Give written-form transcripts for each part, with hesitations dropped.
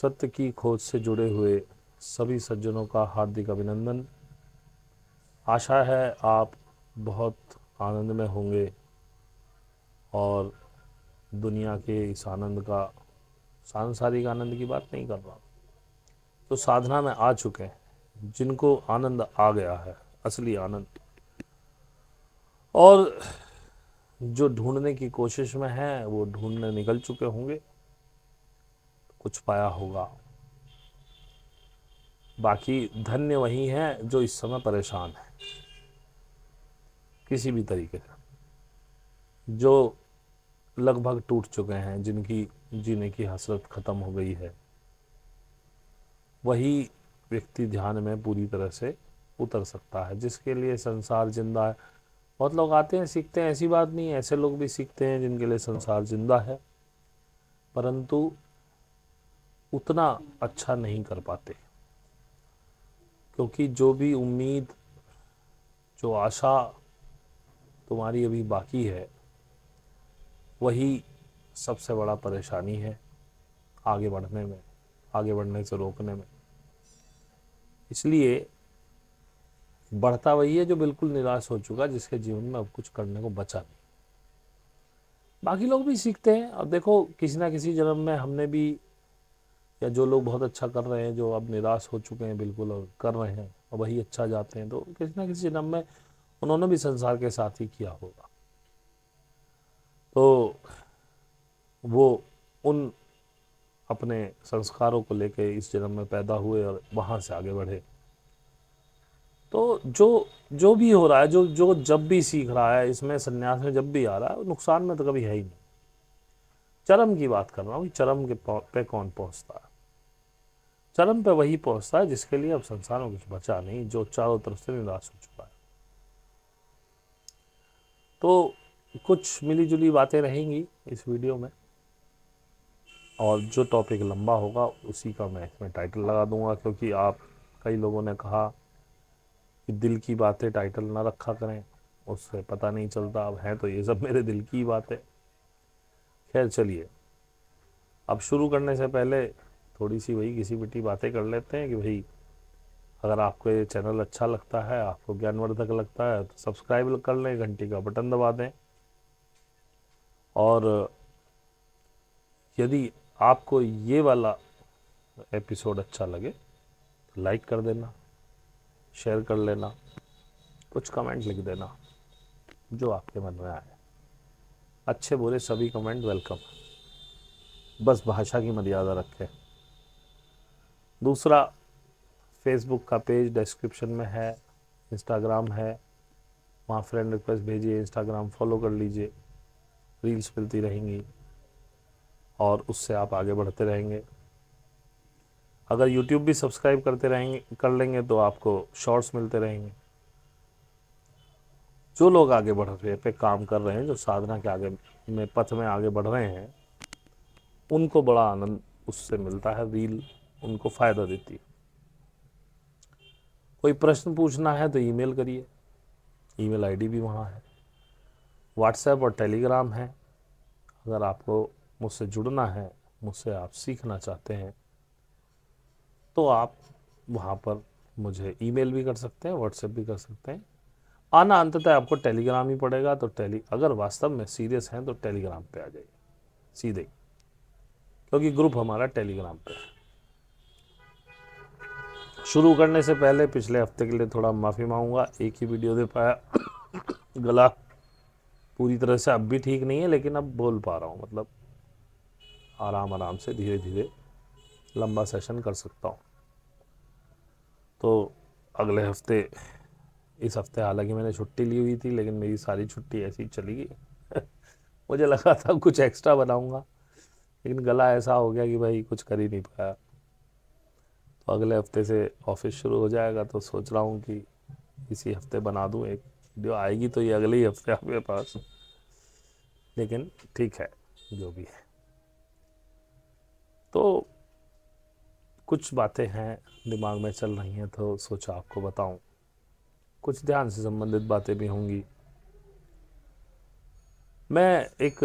सत्य की खोज से जुड़े हुए सभी सज्जनों का हार्दिक अभिनंदन। आशा है आप बहुत आनंद में होंगे और दुनिया के इस आनंद का, सांसारिक आनंद की बात नहीं कर रहा, तो साधना में आ चुके हैं जिनको आनंद आ गया है, असली आनंद, और जो ढूंढने की कोशिश में है वो ढूंढने निकल चुके होंगे, कुछ पाया होगा। बाकी धन्य वही हैं जो इस समय परेशान है किसी भी तरीके से, जो लगभग टूट चुके हैं, जिनकी जीने की हसरत खत्म हो गई है। वही व्यक्ति ध्यान में पूरी तरह से उतर सकता है, जिसके लिए संसार जिंदा है। बहुत लोग आते हैं, सीखते हैं, ऐसी बात नहीं है, ऐसे लोग भी सीखते हैं जिनके लिए संसार जिंदा है, परंतु उतना अच्छा नहीं कर पाते, क्योंकि जो भी उम्मीद, जो आशा तुम्हारी अभी बाकी है, वही सबसे बड़ा परेशानी है आगे बढ़ने में, आगे बढ़ने से रोकने में। इसलिए बढ़ता वही है जो बिल्कुल निराश हो चुका, जिसके जीवन में अब कुछ करने को बचा नहीं। बाकी लोग भी सीखते हैं। अब देखो, किसी ना किसी जन्म में हमने भी, या जो लोग बहुत अच्छा कर रहे हैं, जो अब निराश हो चुके हैं बिल्कुल और कर रहे हैं और वही अच्छा जाते हैं, तो किसी ना किसी जन्म में उन्होंने भी संसार के साथ ही किया होगा। तो वो उन अपने संस्कारों को लेके इस जन्म में पैदा हुए और वहाँ से आगे बढ़े। तो जो जो भी हो रहा है, जो जो जब भी सीख रहा है, इसमें संन्यास में जब भी आ रहा है, नुकसान में तो कभी है ही नहीं। चरम की बात कर रहा हूँ, चरम के पे कौन पहुंचता है? चरम पे वही पहुंचता है जिसके लिए अब संसार में कुछ बचा नहीं, जो चारों तरफ से निराश हो चुका है। तो कुछ मिली जुली बातें रहेंगी इस वीडियो में, और जो टॉपिक लंबा होगा उसी का मैं इसमें टाइटल लगा दूंगा, क्योंकि आप, कई लोगों ने कहा कि दिल की बातें टाइटल ना रखा करें, उससे पता नहीं चलता। अब है तो ये सब मेरे दिल की बात है। खैर चलिए, अब शुरू करने से पहले थोड़ी सी वही घिसी पिटी बातें कर लेते हैं कि भाई, अगर आपको ये चैनल अच्छा लगता है, आपको ज्ञानवर्धक लगता है, तो सब्सक्राइब कर लें, घंटी का बटन दबा दें, और यदि आपको ये वाला एपिसोड अच्छा लगे तो लाइक कर देना, शेयर कर लेना, कुछ कमेंट लिख देना जो आपके मन में आए। अच्छे बुरे सभी कमेंट वेलकम, बस भाषा की मर्यादा रखें। दूसरा, फेसबुक का पेज डिस्क्रिप्शन में है, इंस्टाग्राम है, वहाँ फ्रेंड रिक्वेस्ट भेजिए, इंस्टाग्राम फॉलो कर लीजिए, रील्स मिलती रहेंगी और उससे आप आगे बढ़ते रहेंगे। अगर यूट्यूब भी सब्सक्राइब करते रहेंगे, कर लेंगे, तो आपको शॉर्ट्स मिलते रहेंगे। जो लोग आगे बढ़ रहे पे काम कर रहे हैं, जो साधना के आगे में पथ में आगे बढ़ रहे हैं, उनको बड़ा आनंद उससे मिलता है, रील उनको फ़ायदा देती है। कोई प्रश्न पूछना है तो ईमेल करिए, ईमेल आईडी भी वहाँ है। व्हाट्सएप और टेलीग्राम है। अगर आपको मुझसे जुड़ना है, मुझसे आप सीखना चाहते हैं, तो आप वहाँ पर मुझे ईमेल भी कर सकते हैं, व्हाट्सएप भी कर सकते हैं। आना अंततः आपको टेलीग्राम ही पड़ेगा। तो अगर वास्तव में सीरियस हैं तो टेलीग्राम पे आ जाइए सीधे, क्योंकि ग्रुप हमारा टेलीग्राम पे है। शुरू करने से पहले पिछले हफ्ते के लिए थोड़ा माफ़ी मांगूंगा, एक ही वीडियो दे पाया। गला पूरी तरह से अब भी ठीक नहीं है, लेकिन अब बोल पा रहा हूँ, मतलब आराम आराम से धीरे धीरे लंबा सेशन कर सकता हूँ। तो अगले हफ्ते, इस हफ्ते हालांकि मैंने छुट्टी ली हुई थी, लेकिन मेरी सारी छुट्टी ऐसी ही चली गई। मुझे लगा था कुछ एक्स्ट्रा बनाऊंगा, लेकिन गला ऐसा हो गया कि भाई कुछ कर ही नहीं पाया। तो अगले हफ्ते से ऑफिस शुरू हो जाएगा, तो सोच रहा हूँ कि इसी हफ्ते बना दूँ एक वीडियो। आएगी तो ये अगले ही हफ्ते आपके पास, लेकिन ठीक है जो भी है। तो कुछ बातें हैं दिमाग में चल रही हैं, तो सोचा आपको बताऊं। कुछ ध्यान से संबंधित बातें भी होंगी। मैं एक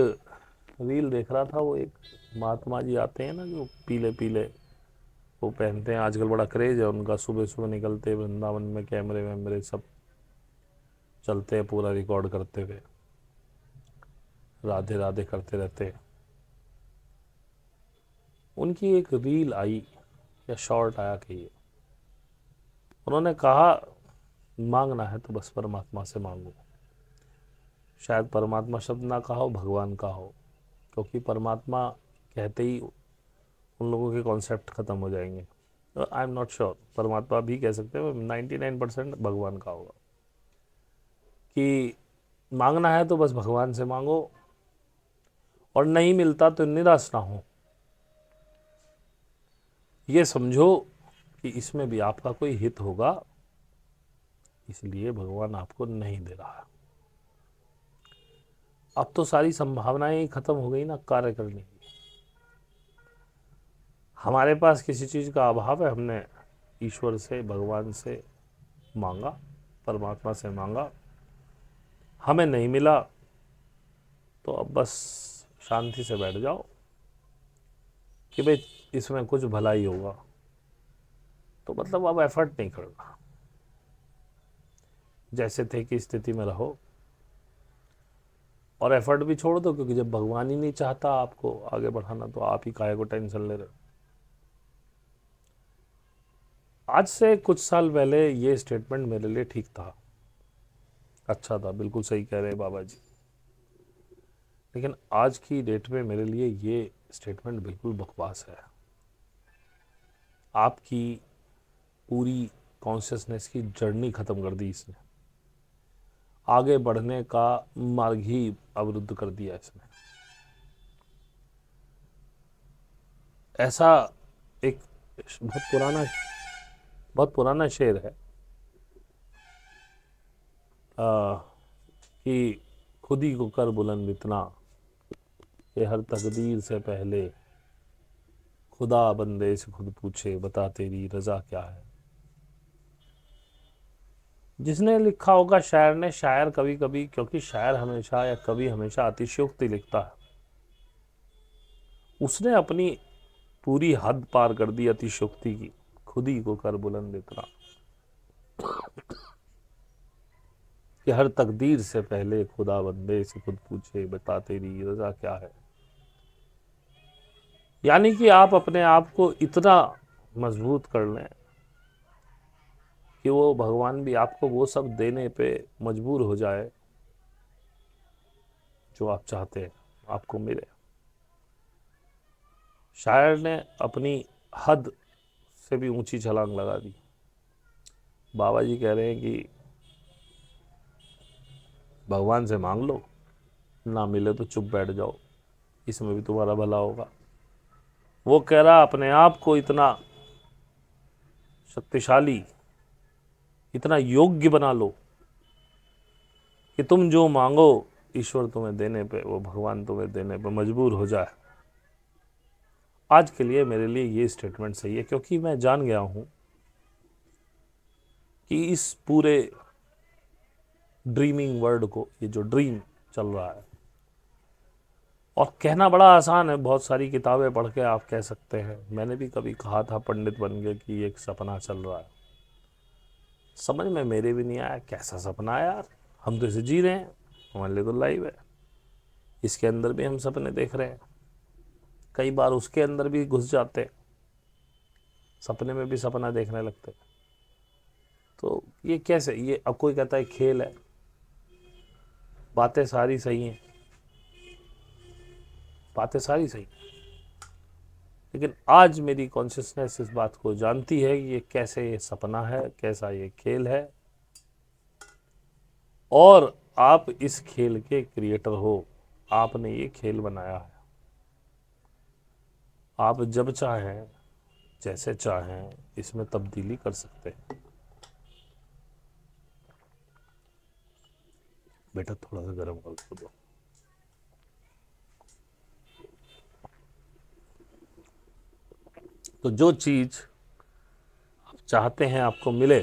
रील देख रहा था, वो एक महात्मा जी आते हैं ना, जो पीले पीले वो पहनते हैं, आजकल बड़ा क्रेज है उनका, सुबह सुबह निकलते हैं वृंदावन में, कैमरे वैमरे सब चलते हैं, पूरा रिकॉर्ड करते हुए राधे राधे करते रहते हैं। उनकी एक रील आई या शॉर्ट आया कहिए, उन्होंने कहा मांगना है तो बस परमात्मा से मांगो। शायद परमात्मा शब्द ना कहा हो, भगवान का हो, क्योंकि परमात्मा कहते ही उन लोगों के कॉन्सेप्ट खत्म हो जाएंगे। आई एम नॉट श्योर, परमात्मा भी कह सकते हैं, 99% भगवान का होगा कि मांगना है तो बस भगवान से मांगो, और नहीं मिलता तो निराश ना हो। ये समझो कि इसमें भी आपका कोई हित होगा, इसलिए भगवान आपको नहीं दे रहा। अब तो सारी संभावनाएं ही खत्म हो गई ना कार्य करने की। हमारे पास किसी चीज़ का अभाव है, हमने ईश्वर से, भगवान से मांगा, परमात्मा से मांगा, हमें नहीं मिला, तो अब बस शांति से बैठ जाओ कि भाई इसमें कुछ भला ही होगा, तो मतलब अब एफर्ट नहीं करना, जैसे थे कि स्थिति में रहो, और एफर्ट भी छोड़ दो, क्योंकि जब भगवान ही नहीं चाहता आपको आगे बढ़ाना, तो आप ही काहे को टेंशन ले रहे हो। आज से कुछ साल पहले ये स्टेटमेंट मेरे लिए ठीक था, अच्छा था, बिल्कुल सही कह रहे हैं बाबा जी। लेकिन आज की डेट में मेरे लिए ये स्टेटमेंट बिल्कुल बकवास है। आपकी पूरी कॉन्शियसनेस की जर्नी खत्म कर दी इसने, आगे बढ़ने का मार्ग ही अवरुद्ध कर दिया इसने। ऐसा एक बहुत पुराना शेर है कि खुद ही को कर बुलंद इतना कि हर तकदीर से पहले खुदा बंदे से खुद पूछे बता तेरी रजा क्या है। जिसने लिखा होगा शायर ने, शायर कभी कभी, क्योंकि शायर हमेशा या कभी हमेशा अतिशयोक्ति लिखता है, उसने अपनी पूरी हद पार कर दी अतिशयोक्ति की। खुद ही को कर बुलंद इतना कि हर तकदीर से पहले खुदा बंदे से खुद पूछे बता तेरी रजा क्या है। यानी कि आप अपने आप को इतना मजबूत कर लें कि वो भगवान भी आपको वो सब देने पे मजबूर हो जाए जो आप चाहते हैं आपको मिले। शायर ने अपनी हद से भी ऊंची छलांग लगा दी। बाबा जी कह रहे हैं कि भगवान से मांग लो, ना मिले तो चुप बैठ जाओ, इसमें भी तुम्हारा भला होगा। वो कह रहा अपने आप को इतना शक्तिशाली, इतना योग्य बना लो कि तुम जो मांगो ईश्वर तुम्हें देने पे, वो भगवान तुम्हें देने पे मजबूर हो जाए। आज के लिए मेरे लिए ये स्टेटमेंट सही है, क्योंकि मैं जान गया हूं कि इस पूरे ड्रीमिंग वर्ल्ड को, ये जो ड्रीम चल रहा है, और कहना बड़ा आसान है, बहुत सारी किताबें पढ़ के आप कह सकते हैं, मैंने भी कभी कहा था पंडित बन के कि एक सपना चल रहा है। समझ में मेरे भी नहीं आया कैसा सपना है यार, हम तो इसे जी रहे हैं, हमारे लिए तो लाइव है, इसके अंदर भी हम सपने देख रहे हैं, कई बार उसके अंदर भी घुस जाते हैं, सपने में भी सपना देखने लगते हैं। तो ये कैसे, ये अब कोई कहता है खेल है, बातें सारी सही हैं, बातें सारी सही हैं, लेकिन आज मेरी कॉन्शियसनेस इस बात को जानती है कि ये कैसे ये सपना है, कैसा ये खेल है, और आप इस खेल के क्रिएटर हो, आपने ये खेल बनाया है। आप जब चाहें, जैसे चाहें, इसमें तब्दीली कर सकते हैं। बेटा थोड़ा सा गर्म कर दो। तो जो चीज आप चाहते हैं आपको मिले,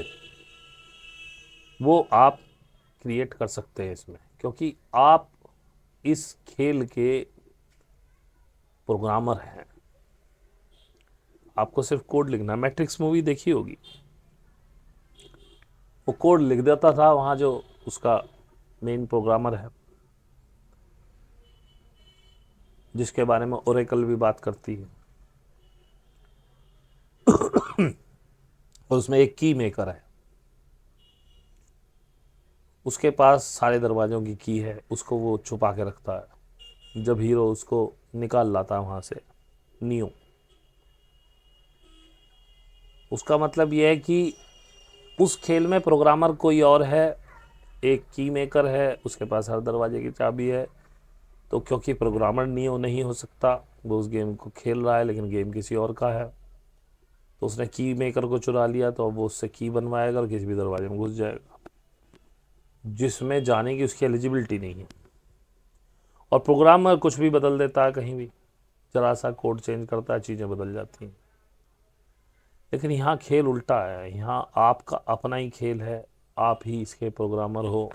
वो आप क्रिएट कर सकते हैं इसमें, क्योंकि आप इस खेल के प्रोग्रामर हैं। आपको सिर्फ कोड लिखना। मैट्रिक्स मूवी देखी होगी, वो कोड लिख देता था वहाँ जो उसका मेन प्रोग्रामर है, जिसके बारे में ओरेकल भी बात करती है। और उसमें एक की मेकर है, उसके पास सारे दरवाजों की की है, उसको वो छुपा के रखता है। जब हीरो उसको निकाल लाता है वहाँ से, नियो, उसका मतलब यह है कि उस खेल में प्रोग्रामर कोई और है, एक की मेकर है, उसके पास हर दरवाजे की चाबी है। तो क्योंकि प्रोग्रामर नियो नहीं हो सकता, वो उस गेम को खेल रहा है लेकिन गेम किसी और का है, तो उसने की मेकर को चुरा लिया, तो अब वो उससे की बनवाएगा और किसी भी दरवाजे में घुस जाएगा जिसमें जाने की उसकी एलिजिबिलिटी नहीं है। और प्रोग्रामर कुछ भी बदल देता है, कहीं भी जरा सा कोड चेंज करता है, चीज़ें बदल जाती हैं। लेकिन यहाँ खेल उल्टा है, यहाँ आपका अपना ही खेल है, आप ही इसके प्रोग्रामर हो।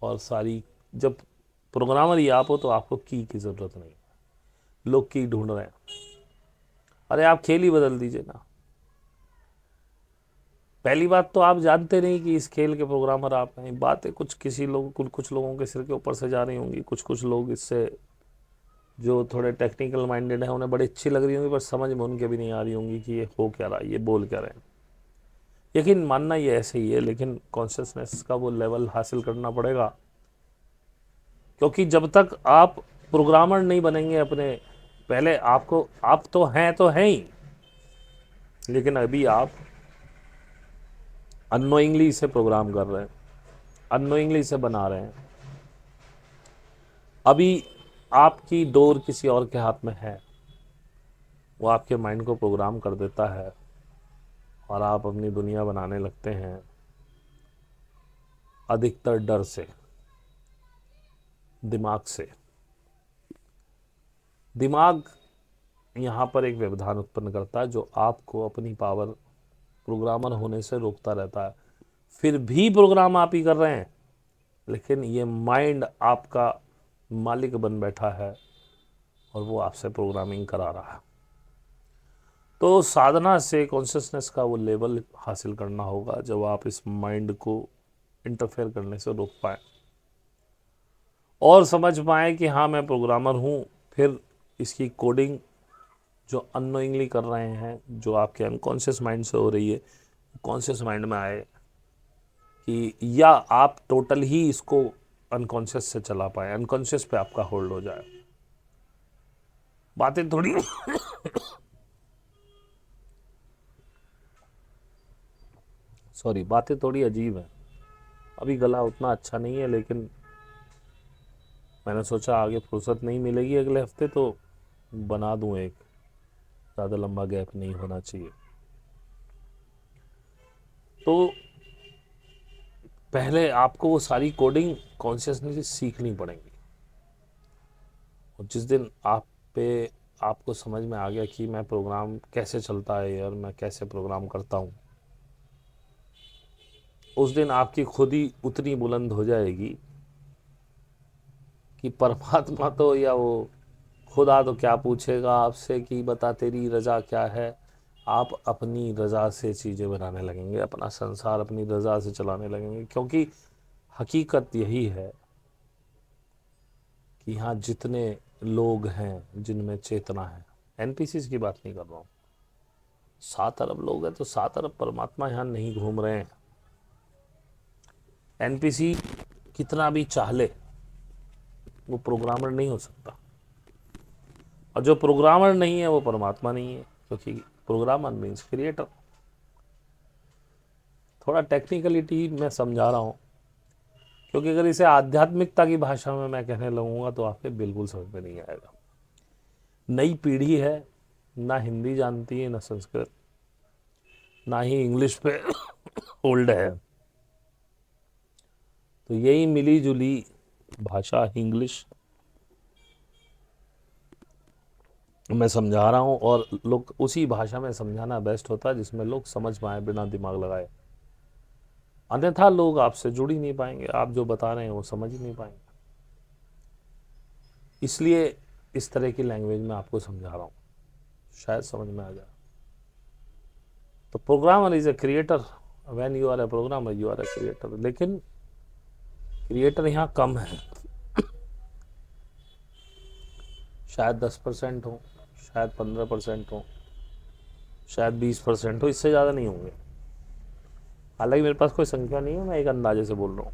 और सारी, जब प्रोग्रामर ही आप हो तो आपको की ज़रूरत नहीं है। लोग की ढूंढ रहे हैं, अरे आप खेल ही बदल दीजिए ना। पहली बात तो आप जानते नहीं कि इस खेल के प्रोग्रामर आप हैं। बातें कुछ किसी लोग कुछ लोगों के सिर के ऊपर से जा रही होंगी, कुछ लोग इससे जो थोड़े टेक्निकल माइंडेड हैं उन्हें बड़ी अच्छी लग रही होंगी, पर समझ में उनके भी नहीं आ रही होंगी कि ये हो क्या रहा है, ये बोल क्या रहे हैं। यकीन मानना ये ऐसे ही है, लेकिन कॉन्शियसनेस का वो लेवल हासिल करना पड़ेगा। क्योंकि जब तक आप प्रोग्रामर नहीं बनेंगे अपने, पहले आपको, आप तो हैं ही, लेकिन अभी आप अननोइंगली इसे प्रोग्राम कर रहे हैं, अननोइंगली इसे बना रहे हैं। अभी आपकी डोर किसी और के हाथ में है, वो आपके माइंड को प्रोग्राम कर देता है और आप अपनी दुनिया बनाने लगते हैं अधिकतर डर से, दिमाग से। दिमाग यहाँ पर एक व्यवधान उत्पन्न करता है जो आपको अपनी पावर, प्रोग्रामर होने से रोकता रहता है। फिर भी प्रोग्राम आप ही कर रहे हैं, लेकिन ये माइंड आपका मालिक बन बैठा है और वो आपसे प्रोग्रामिंग करा रहा है। तो साधना से कॉन्शियसनेस का वो लेवल हासिल करना होगा जब आप इस माइंड को इंटरफेयर करने से रोक पाए और समझ पाए कि हाँ मैं प्रोग्रामर हूँ। फिर इसकी कोडिंग जो अननोइंगली कर रहे हैं, जो आपके अनकॉन्शियस माइंड से हो रही है, कॉन्शियस माइंड में आए कि, या आप टोटल ही इसको अनकॉन्शियस से चला पाए, अनकॉन्शियस पे आपका होल्ड हो जाए। बातें थोड़ी सॉरी, बातें थोड़ी अजीब हैं। अभी गला उतना अच्छा नहीं है, लेकिन मैंने सोचा आगे फुर्सत नहीं मिलेगी अगले हफ्ते तो बना दूं, एक ज़्यादा लंबा गैप नहीं होना चाहिए। तो पहले आपको वो सारी कोडिंग कॉन्शियसनेस सीखनी पड़ेगी। और जिस दिन आप पे आपको समझ में आ गया कि मैं प्रोग्राम कैसे चलता है यार, मैं कैसे प्रोग्राम करता हूँ, उस दिन आपकी खुद ही उतनी बुलंद हो जाएगी कि परमात्मा तो, या वो खुदा तो क्या पूछेगा आपसे कि बता तेरी रजा क्या है। आप अपनी रजा से चीज़ें बनाने लगेंगे, अपना संसार अपनी रजा से चलाने लगेंगे। क्योंकि हकीकत यही है कि यहाँ जितने लोग हैं जिनमें चेतना है, एनपीसीज की बात नहीं कर रहा हूँ, 7 अरब लोग हैं तो 7 अरब परमात्मा यहाँ नहीं घूम रहे हैं। एनपीसी कितना भी चाह ले वो प्रोग्रामर नहीं हो सकता, और जो प्रोग्रामर नहीं है वो परमात्मा नहीं है, क्योंकि प्रोग्रामर मीन्स क्रिएटर। थोड़ा टेक्निकलिटी मैं समझा रहा हूँ, क्योंकि अगर इसे आध्यात्मिकता की भाषा में मैं कहने लगूंगा तो आपके बिल्कुल समझ में नहीं आएगा। नई पीढ़ी है, ना हिंदी जानती है ना संस्कृत, ना ही इंग्लिश पे होल्ड है। तो यही मिली जुली भाषा इंग्लिश मैं समझा रहा हूँ, और लोग उसी भाषा में समझाना बेस्ट होता है जिसमें लोग समझ पाए बिना दिमाग लगाए। अन्यथा लोग आपसे जुड़ ही नहीं पाएंगे, आप जो बता रहे हैं वो समझ ही नहीं पाएंगे। इसलिए इस तरह की लैंग्वेज में आपको समझा रहा हूँ, शायद समझ में आ जाए। तो programmer is a creator, when you are a programmer you are a creator. लेकिन क्रिएटर यहाँ कम है, शायद 10% हो, शायद 15% हो, शायद 20% हो, इससे ज़्यादा नहीं होंगे। हालांकि मेरे पास कोई संख्या नहीं है, मैं एक अंदाजे से बोल रहा हूँ,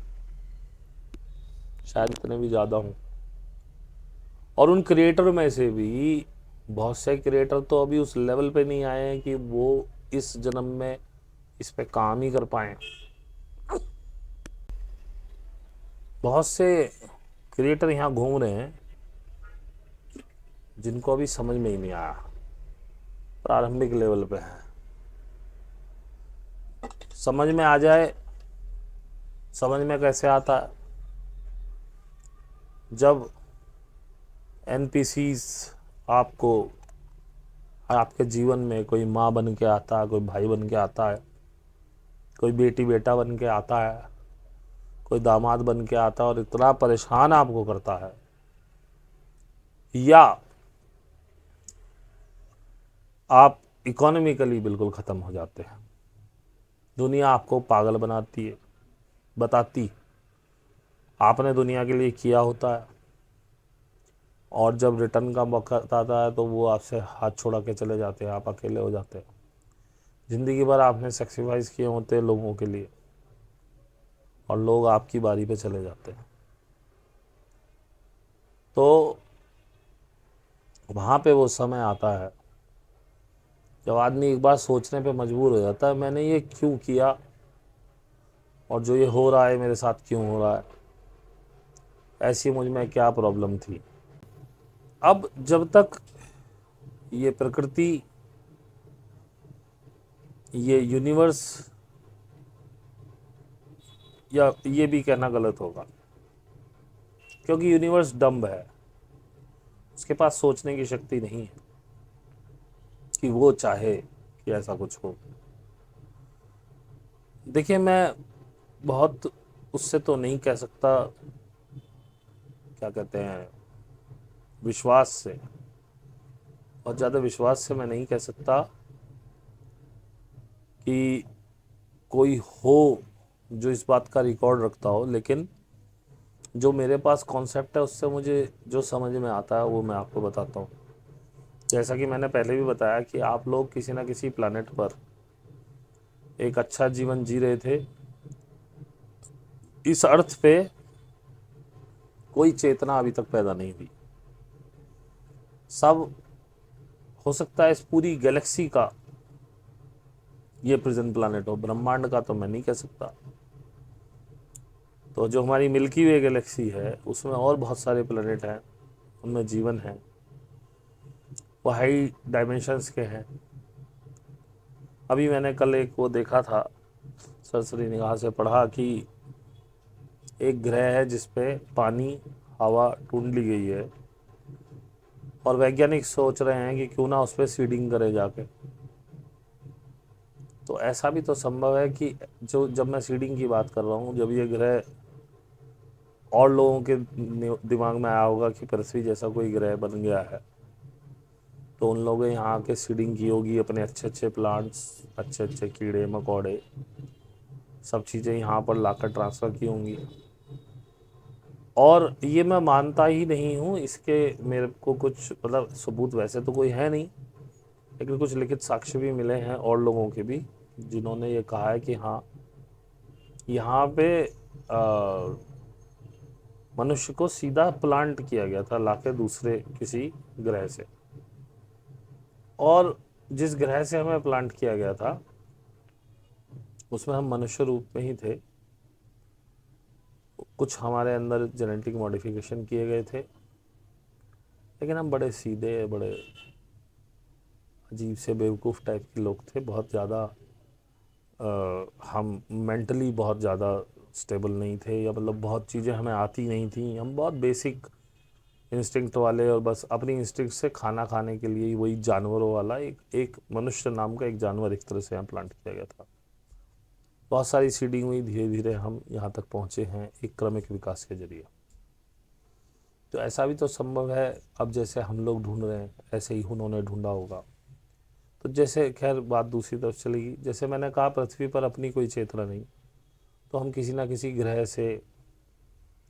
शायद इतने भी ज़्यादा हों। और उन क्रिएटर में से भी बहुत से क्रिएटर तो अभी उस लेवल पे नहीं आए हैं कि वो इस जन्म में इस पे काम ही कर पाए। बहुत से क्रिएटर यहाँ घूम रहे हैं जिनको अभी समझ में ही नहीं आया, प्रारंभिक लेवल पे है। समझ में आ जाए, समझ में कैसे आता है, जब एनपीसीज आपको आपके जीवन में कोई माँ बन के आता है, कोई भाई बन के आता है, कोई बेटी बेटा बन के आता है, कोई दामाद बन के आता है और इतना परेशान आपको करता है, या आप इकोनॉमिकली बिल्कुल ख़त्म हो जाते हैं। दुनिया आपको पागल बनाती है, बताती आपने दुनिया के लिए किया होता है, और जब रिटर्न का मौका आता है तो वो आपसे हाथ छोड़ा के चले जाते हैं, आप अकेले हो जाते हैं। ज़िंदगी भर आपने सेक्रीफाइस किए होते हैं लोगों के लिए, और लोग आपकी बारी पे चले जाते हैं। तो वहाँ पे वो समय आता है जब आदमी एक बार सोचने पे मजबूर हो जाता है, मैंने ये क्यों किया, और जो ये हो रहा है मेरे साथ क्यों हो रहा है, ऐसी मुझ में क्या प्रॉब्लम थी। अब जब तक ये प्रकृति, ये यूनिवर्स, या ये भी कहना गलत होगा क्योंकि यूनिवर्स डम्ब है, उसके पास सोचने की शक्ति नहीं है कि वो चाहे कि ऐसा कुछ हो। देखिए, मैं बहुत उससे तो नहीं कह सकता, क्या कहते हैं, विश्वास से, बहुत ज़्यादा विश्वास से मैं नहीं कह सकता कि कोई हो जो इस बात का रिकॉर्ड रखता हो, लेकिन जो मेरे पास कॉन्सेप्ट है उससे मुझे जो समझ में आता है वो मैं आपको बताता हूँ। जैसा कि मैंने पहले भी बताया कि आप लोग किसी ना किसी प्लानट पर एक अच्छा जीवन जी रहे थे। इस अर्थ पे कोई चेतना अभी तक पैदा नहीं हुई। सब हो सकता है इस पूरी गैलेक्सी का ये प्रिजन प्लानट हो, ब्रह्मांड का तो मैं नहीं कह सकता। तो जो हमारी मिल्की वे गैलेक्सी है उसमें और बहुत सारे प्लानट हैं, उनमें जीवन है, वो हाई डायमेंशंस के हैं। अभी मैंने कल एक वो देखा था, सरसरी निगाह से पढ़ा कि एक ग्रह है जिसपे पानी हवा ढूंढ ली गई है, और वैज्ञानिक सोच रहे हैं कि क्यों ना उस पर सीडिंग करे जाके। तो ऐसा भी तो संभव है कि जो, जब मैं सीडिंग की बात कर रहा हूँ, जब ये ग्रह और लोगों के दिमाग में आया होगा कि पृथ्वी जैसा कोई ग्रह बन गया है, तो उन लोगों ने यहाँ आके सीडिंग की होगी, अपने अच्छे अच्छे प्लांट्स, अच्छे अच्छे कीड़े मकोड़े, सब चीज़ें यहाँ पर लाकर ट्रांसफ़र की होंगी। और ये मैं मानता ही नहीं हूँ, इसके मेरे को कुछ मतलब सबूत वैसे तो कोई है नहीं, लेकिन कुछ लिखित साक्ष्य भी मिले हैं और लोगों के भी, जिन्होंने ये कहा है कि हाँ, यहाँ पे मनुष्य को सीधा प्लांट किया गया था लाके दूसरे किसी ग्रह से, और जिस ग्रह से हमें प्लांट किया गया था उसमें हम मनुष्य रूप में ही थे। कुछ हमारे अंदर जेनेटिक मॉडिफिकेशन किए गए थे, लेकिन हम बड़े सीधे, बड़े अजीब से बेवकूफ़ टाइप के लोग थे। बहुत ज़्यादा हम मेंटली बहुत ज़्यादा स्टेबल नहीं थे, या मतलब बहुत चीज़ें हमें आती नहीं थी। हम बहुत बेसिक इंस्टिंक्ट वाले, और बस अपनी इंस्टिंक्ट से खाना खाने के लिए ही वही जानवरों वाला एक मनुष्य नाम का एक जानवर एक तरह से यहाँ प्लांट किया गया था। बहुत सारी सीडिंग हुई, धीरे धीरे हम यहाँ तक पहुँचे हैं एक क्रमिक विकास के जरिए। तो ऐसा भी तो संभव है, अब जैसे हम लोग ढूंढ रहे हैं ऐसे ही उन्होंने ढूंढा होगा। तो जैसे खैर बात दूसरी तरफ चलेगी, जैसे मैंने कहा पृथ्वी पर अपनी कोई चेतना नहीं, तो हम किसी ना किसी ग्रह से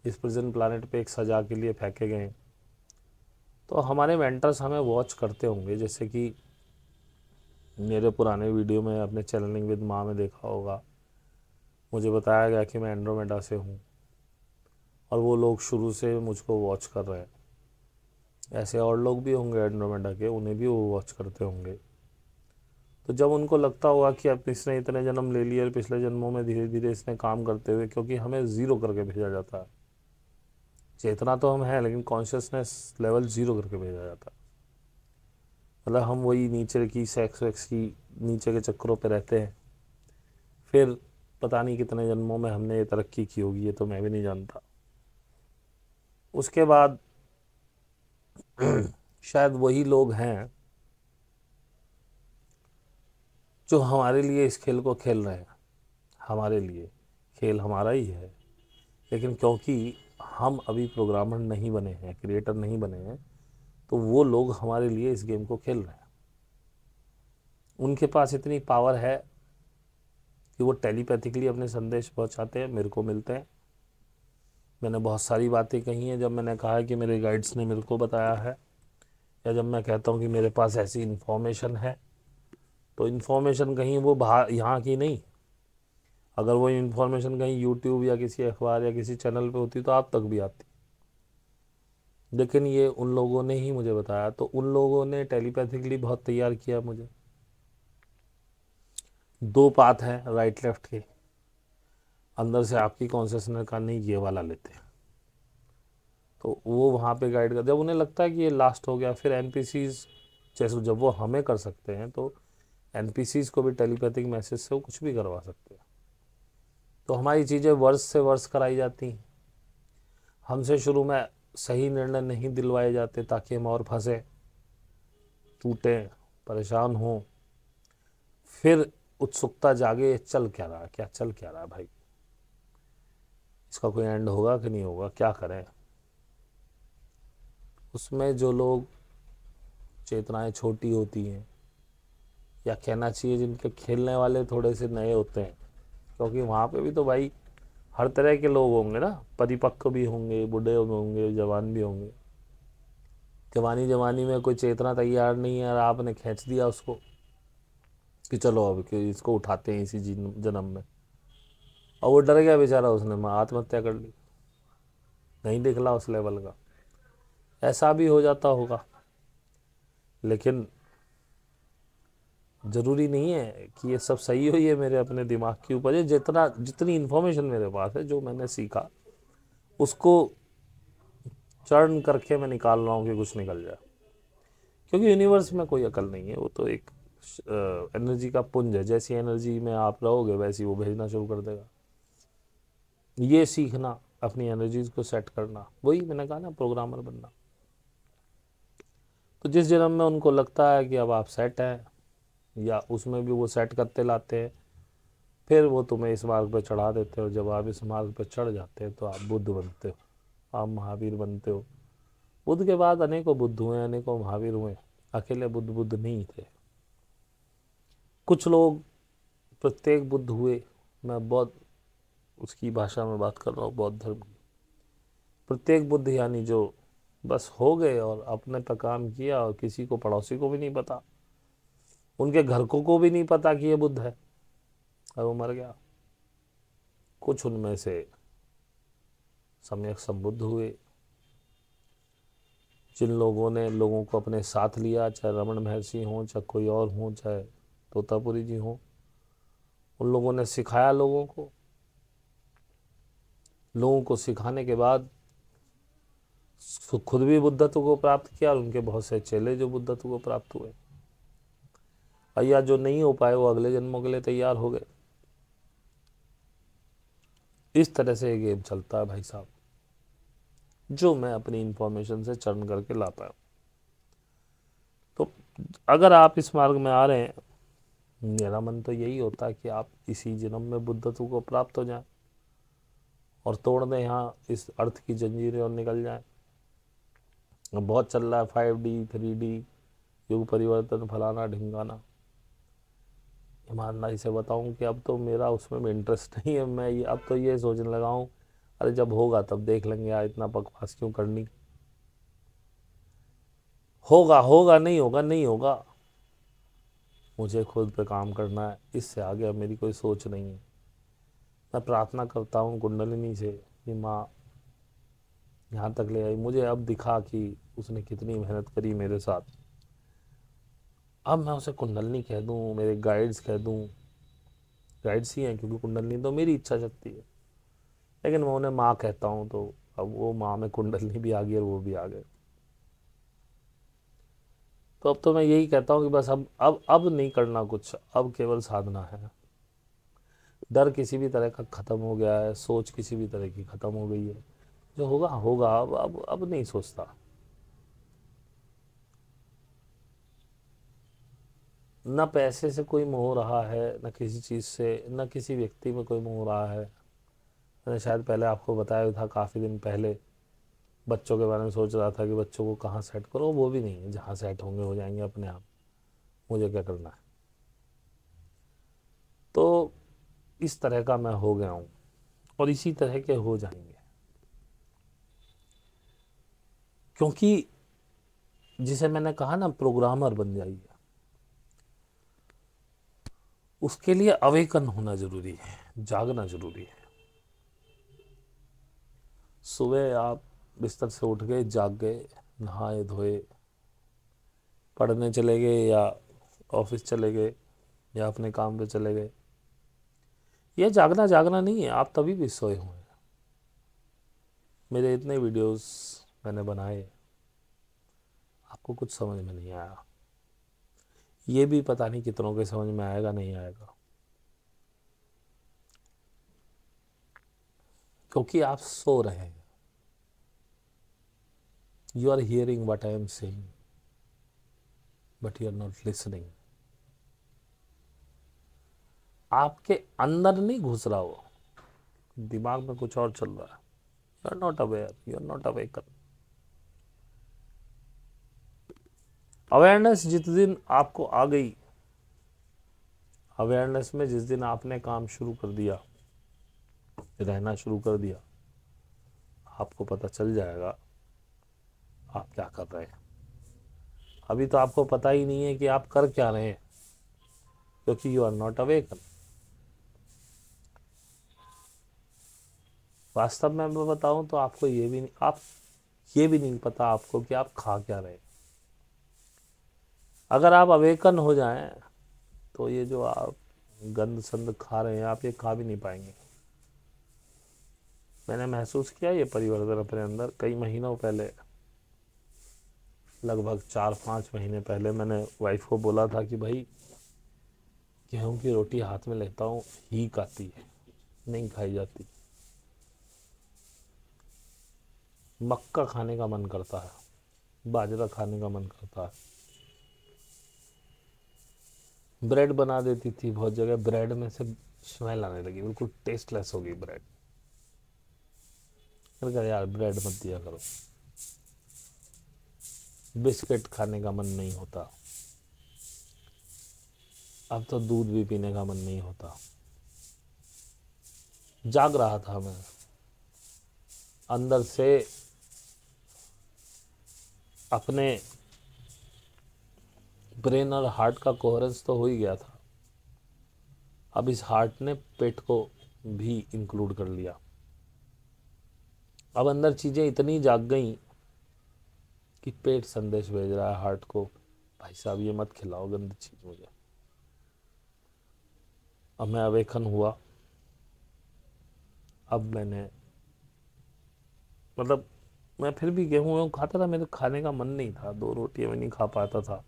इस प्रेजेंट प्लानट पे एक सजा के लिए फेंके गए। तो हमारे मेंटर्स हमें वॉच करते होंगे, जैसे कि मेरे पुराने वीडियो में अपने चैनलिंग विद माँ में देखा होगा, मुझे बताया गया कि मैं एंड्रोमेडा से हूँ और वो लोग शुरू से मुझको वॉच कर रहे हैं। ऐसे और लोग भी होंगे एंड्रोमेडा के, उन्हें भी वो वॉच करते होंगे। तो जब उनको लगता होगा कि अब इसने इतने जन्म ले लिए और पिछले जन्मों में धीरे धीरे इसने काम करते हुए, क्योंकि हमें ज़ीरो करके भेजा जाता है, चेतना तो हम हैं लेकिन कॉन्शियसनेस लेवल ज़ीरो करके भेजा जाता है। मतलब हम वही नीचे की सेक्स वेक्स की नीचे के चक्करों पे रहते हैं। फिर पता नहीं कितने जन्मों में हमने ये तरक्की की होगी, ये तो मैं भी नहीं जानता। उसके बाद शायद वही लोग हैं जो हमारे लिए इस खेल को खेल रहे हैं। हमारे लिए खेल हमारा ही है, लेकिन क्योंकि हम अभी प्रोग्रामर नहीं बने हैं, क्रिएटर नहीं बने हैं, तो वो लोग हमारे लिए इस गेम को खेल रहे हैं। उनके पास इतनी पावर है कि वो टेलीपैथिकली अपने संदेश पहुंचाते हैं, मेरे को मिलते हैं। मैंने बहुत सारी बातें कही हैं जब मैंने कहा है कि मेरे गाइड्स ने मेरे को बताया है, या जब मैं कहता हूँ कि मेरे पास ऐसी इन्फॉर्मेशन है, तो इन्फॉर्मेशन कहीं वो बाहर यहाँ की नहीं। अगर वो इन्फॉर्मेशन कहीं यूट्यूब या किसी अखबार या किसी चैनल पे होती तो आप तक भी आती, लेकिन ये उन लोगों ने ही मुझे बताया। तो उन लोगों ने टेलीपैथिकली बहुत तैयार किया मुझे। दो पाथ हैं राइट लेफ्ट के, अंदर से आपकी कॉन्शियसनेस का नहीं, ये वाला लेते हैं, तो वो वहाँ पे गाइड कर। जब उन्हें लगता है कि ये लास्ट हो गया, फिर एनपीसीज जैसे जब वो हमें कर सकते हैं, तो एनपीसीज को भी टेलीपैथिक मैसेज से वो कुछ भी करवा सकते हैं। तो हमारी चीज़ें वर्ष से वर्ष कराई जाती हैं। हमसे शुरू में सही निर्णय नहीं दिलवाए जाते ताकि हम और फंसे, टूटें, परेशान हों। फिर उत्सुकता जागे, चल क्या रहा है, क्या चल क्या रहा है भाई, इसका कोई एंड होगा कि नहीं होगा, क्या करें। उसमें जो लोग चेतनाएं छोटी होती हैं, या कहना चाहिए जिनके खेलने वाले थोड़े से नए होते हैं, क्योंकि वहाँ पे भी तो भाई हर तरह के लोग होंगे ना, परिपक्व भी होंगे, बूढ़े होंगे, जवान भी होंगे। जवानी जवानी में कोई चेतना तैयार नहीं है और आपने खींच दिया उसको कि चलो अब कि इसको उठाते हैं इसी जन्म में, और वो डर गया बेचारा, उसने आत्महत्या कर ली, नहीं निकला उस लेवल का। ऐसा भी हो जाता होगा, लेकिन ज़रूरी नहीं है कि ये सब सही हो। ये मेरे अपने दिमाग के ऊपर है, जितनी इन्फॉर्मेशन मेरे पास है, जो मैंने सीखा, उसको चर्न करके मैं निकाल रहा हूँ कि कुछ निकल जाए। क्योंकि यूनिवर्स में कोई अकल नहीं है, वो तो एक एनर्जी का पुंज है। जैसी एनर्जी में आप रहोगे वैसी वो भेजना शुरू कर देगा। ये सीखना, अपनी एनर्जीज को सेट करना, वही मैंने कहा ना, प्रोग्रामर बनना। तो जिस जन्म में उनको लगता है कि अब आप सेट हैं, या उसमें भी वो सेट करते लाते हैं, फिर वो तुम्हें इस मार्ग पर चढ़ा देते हो। जब आप इस मार्ग पर चढ़ जाते हैं तो आप बुद्ध बनते हो, आप महावीर बनते हो। बुद्ध के बाद अनेकों बुद्ध हुए, अनेकों महावीर हुए, अकेले बुद्ध बुद्ध नहीं थे। कुछ लोग, प्रत्येक बुद्ध हुए, मैं बौद्ध उसकी भाषा में बात कर रहा हूँ, बौद्ध धर्म की। प्रत्येक बुद्ध यानी जो बस हो गए और अपने पर काम किया, और किसी को, पड़ोसी को भी नहीं पता, उनके घर को भी नहीं पता कि ये बुद्ध है, और वो मर गया। कुछ उनमें से सम्यक संबुद्ध हुए, जिन लोगों ने लोगों को अपने साथ लिया, चाहे रमन महर्षि हों, चाहे कोई और हों, चाहे तोतापुरी जी हों। उन लोगों ने सिखाया लोगों को, लोगों को सिखाने के बाद खुद भी बुद्धत्व को प्राप्त किया, और उनके बहुत से चेले जो बुद्धत्व को प्राप्त हुए। और या जो नहीं हो पाए वो अगले जन्मों के लिए तैयार हो गए। इस तरह से ये गेम चलता है भाई साहब, जो मैं अपनी इंफॉर्मेशन से चर्न करके ला पाया। तो अगर आप इस मार्ग में आ रहे हैं, मेरा मन तो यही होता है कि आप इसी जन्म में बुद्धत्व को प्राप्त हो जाएं और तोड़ दें यहाँ इस अर्थ की जंजीरें और निकल जाएं। बहुत चल रहा है 5D 3D, युग परिवर्तन, फलाना ढिंगाना। ईमानदारी से बताऊं कि अब तो मेरा उसमें भी इंटरेस्ट नहीं है। मैं ये अब तो ये सोचने लगा हूँ, अरे जब होगा तब देख लेंगे यार, इतना बकवास क्यों करनी। होगा होगा, नहीं होगा नहीं होगा। मुझे खुद पे काम करना है, इससे आगे अब मेरी कोई सोच नहीं है। मैं प्रार्थना करता हूँ कुंडलिनी से कि माँ यहाँ तक ले आई, मुझे अब दिखा कि उसने कितनी मेहनत करी मेरे साथ। अब मैं उसे कुंडलिनी कह दूँ, मेरे गाइड्स कह दूँ, गाइड्स ही हैं क्योंकि कुंडलिनी तो मेरी इच्छा शक्ति है, लेकिन मैं उन्हें माँ कहता हूँ, तो अब वो माँ में कुंडलिनी भी आ गई और वो भी आ गए। तो अब तो मैं यही कहता हूँ कि बस अब नहीं करना कुछ, अब केवल साधना है। डर किसी भी तरह का ख़त्म हो गया है, सोच किसी भी तरह की ख़त्म हो गई है। जो होगा होगा, अब नहीं सोचता। न पैसे से कोई मोह रहा है, न किसी चीज़ से, न किसी व्यक्ति में कोई मोह रहा है। मैंने शायद पहले आपको बताया था, काफ़ी दिन पहले बच्चों के बारे में सोच रहा था कि बच्चों को कहाँ सेट करो, वो भी नहीं है, जहाँ सेट होंगे हो जाएंगे अपने आप, मुझे क्या करना है। तो इस तरह का मैं हो गया हूँ और इसी तरह के हो जाएंगे, क्योंकि जिसे मैंने कहा ना प्रोग्रामर बन जाइए, उसके लिए अवेकन होना जरूरी है, जागना जरूरी है। सुबह आप बिस्तर से उठ गए, जाग गए, नहाए धोए, पढ़ने चले गए या ऑफिस चले गए या अपने काम पे चले गए। यह जागना जागना नहीं है, आप तभी भी सोए हुए हैं। मेरे इतने वीडियोस मैंने बनाए, आपको कुछ समझ में नहीं आया। ये भी पता नहीं कितनों के समझ में आएगा नहीं आएगा, क्योंकि आप सो रहे हैं। You are hearing what I am saying, but you are not listening. आपके अंदर नहीं घुस रहा, वो दिमाग में कुछ और चल रहा है। You are not aware, you are not awaken. Awareness जिस दिन आपको आ गई, अवेयरनेस में जिस दिन आपने काम शुरू कर दिया, रहना शुरू कर दिया, आपको पता चल जाएगा आप क्या कर रहे हैं। अभी तो आपको पता ही नहीं है कि आप कर क्या रहे हैं, क्योंकि यू आर नॉट अवेकन। वास्तव में मैं बताऊं तो आपको ये भी नहीं पता आपको कि आप खा क्या रहे हैं। अगर आप अवेकन हो जाएं तो ये जो आप गंद संद खा रहे हैं, आप ये खा भी नहीं पाएंगे। मैंने महसूस किया ये परिवर्तन अपने अंदर कई महीनों पहले, लगभग 4-5 महीने पहले मैंने वाइफ को बोला था कि भाई गेहूं की रोटी हाथ में लेता हूँ, हीक आती है, नहीं खाई जाती। मक्का खाने का मन करता है, बाजरा खाने का मन करता है। ब्रेड बना देती थी बहुत जगह, ब्रेड में से स्मेल आने लगी, बिल्कुल टेस्टलेस हो गई ब्रेड। मैंने कहा यार ब्रेड मत दिया करो। बिस्किट खाने का मन नहीं होता, अब तो दूध भी पीने का मन नहीं होता। जाग रहा था मैं अंदर से, अपने ब्रेन और हार्ट का कोहरेंस तो हो ही गया था, अब इस हार्ट ने पेट को भी इंक्लूड कर लिया। अब अंदर चीज़ें इतनी जाग गई कि पेट संदेश भेज रहा है हार्ट को, भाई साहब ये मत खिलाओ गंदी चीज़ मुझे। अब मैं अवेकन हुआ। अब मैंने मतलब मैं फिर भी गेहूँ वेहूँ खाता था, मेरे खाने का मन नहीं था, 2 रोटियां मैं नहीं खा पाता था।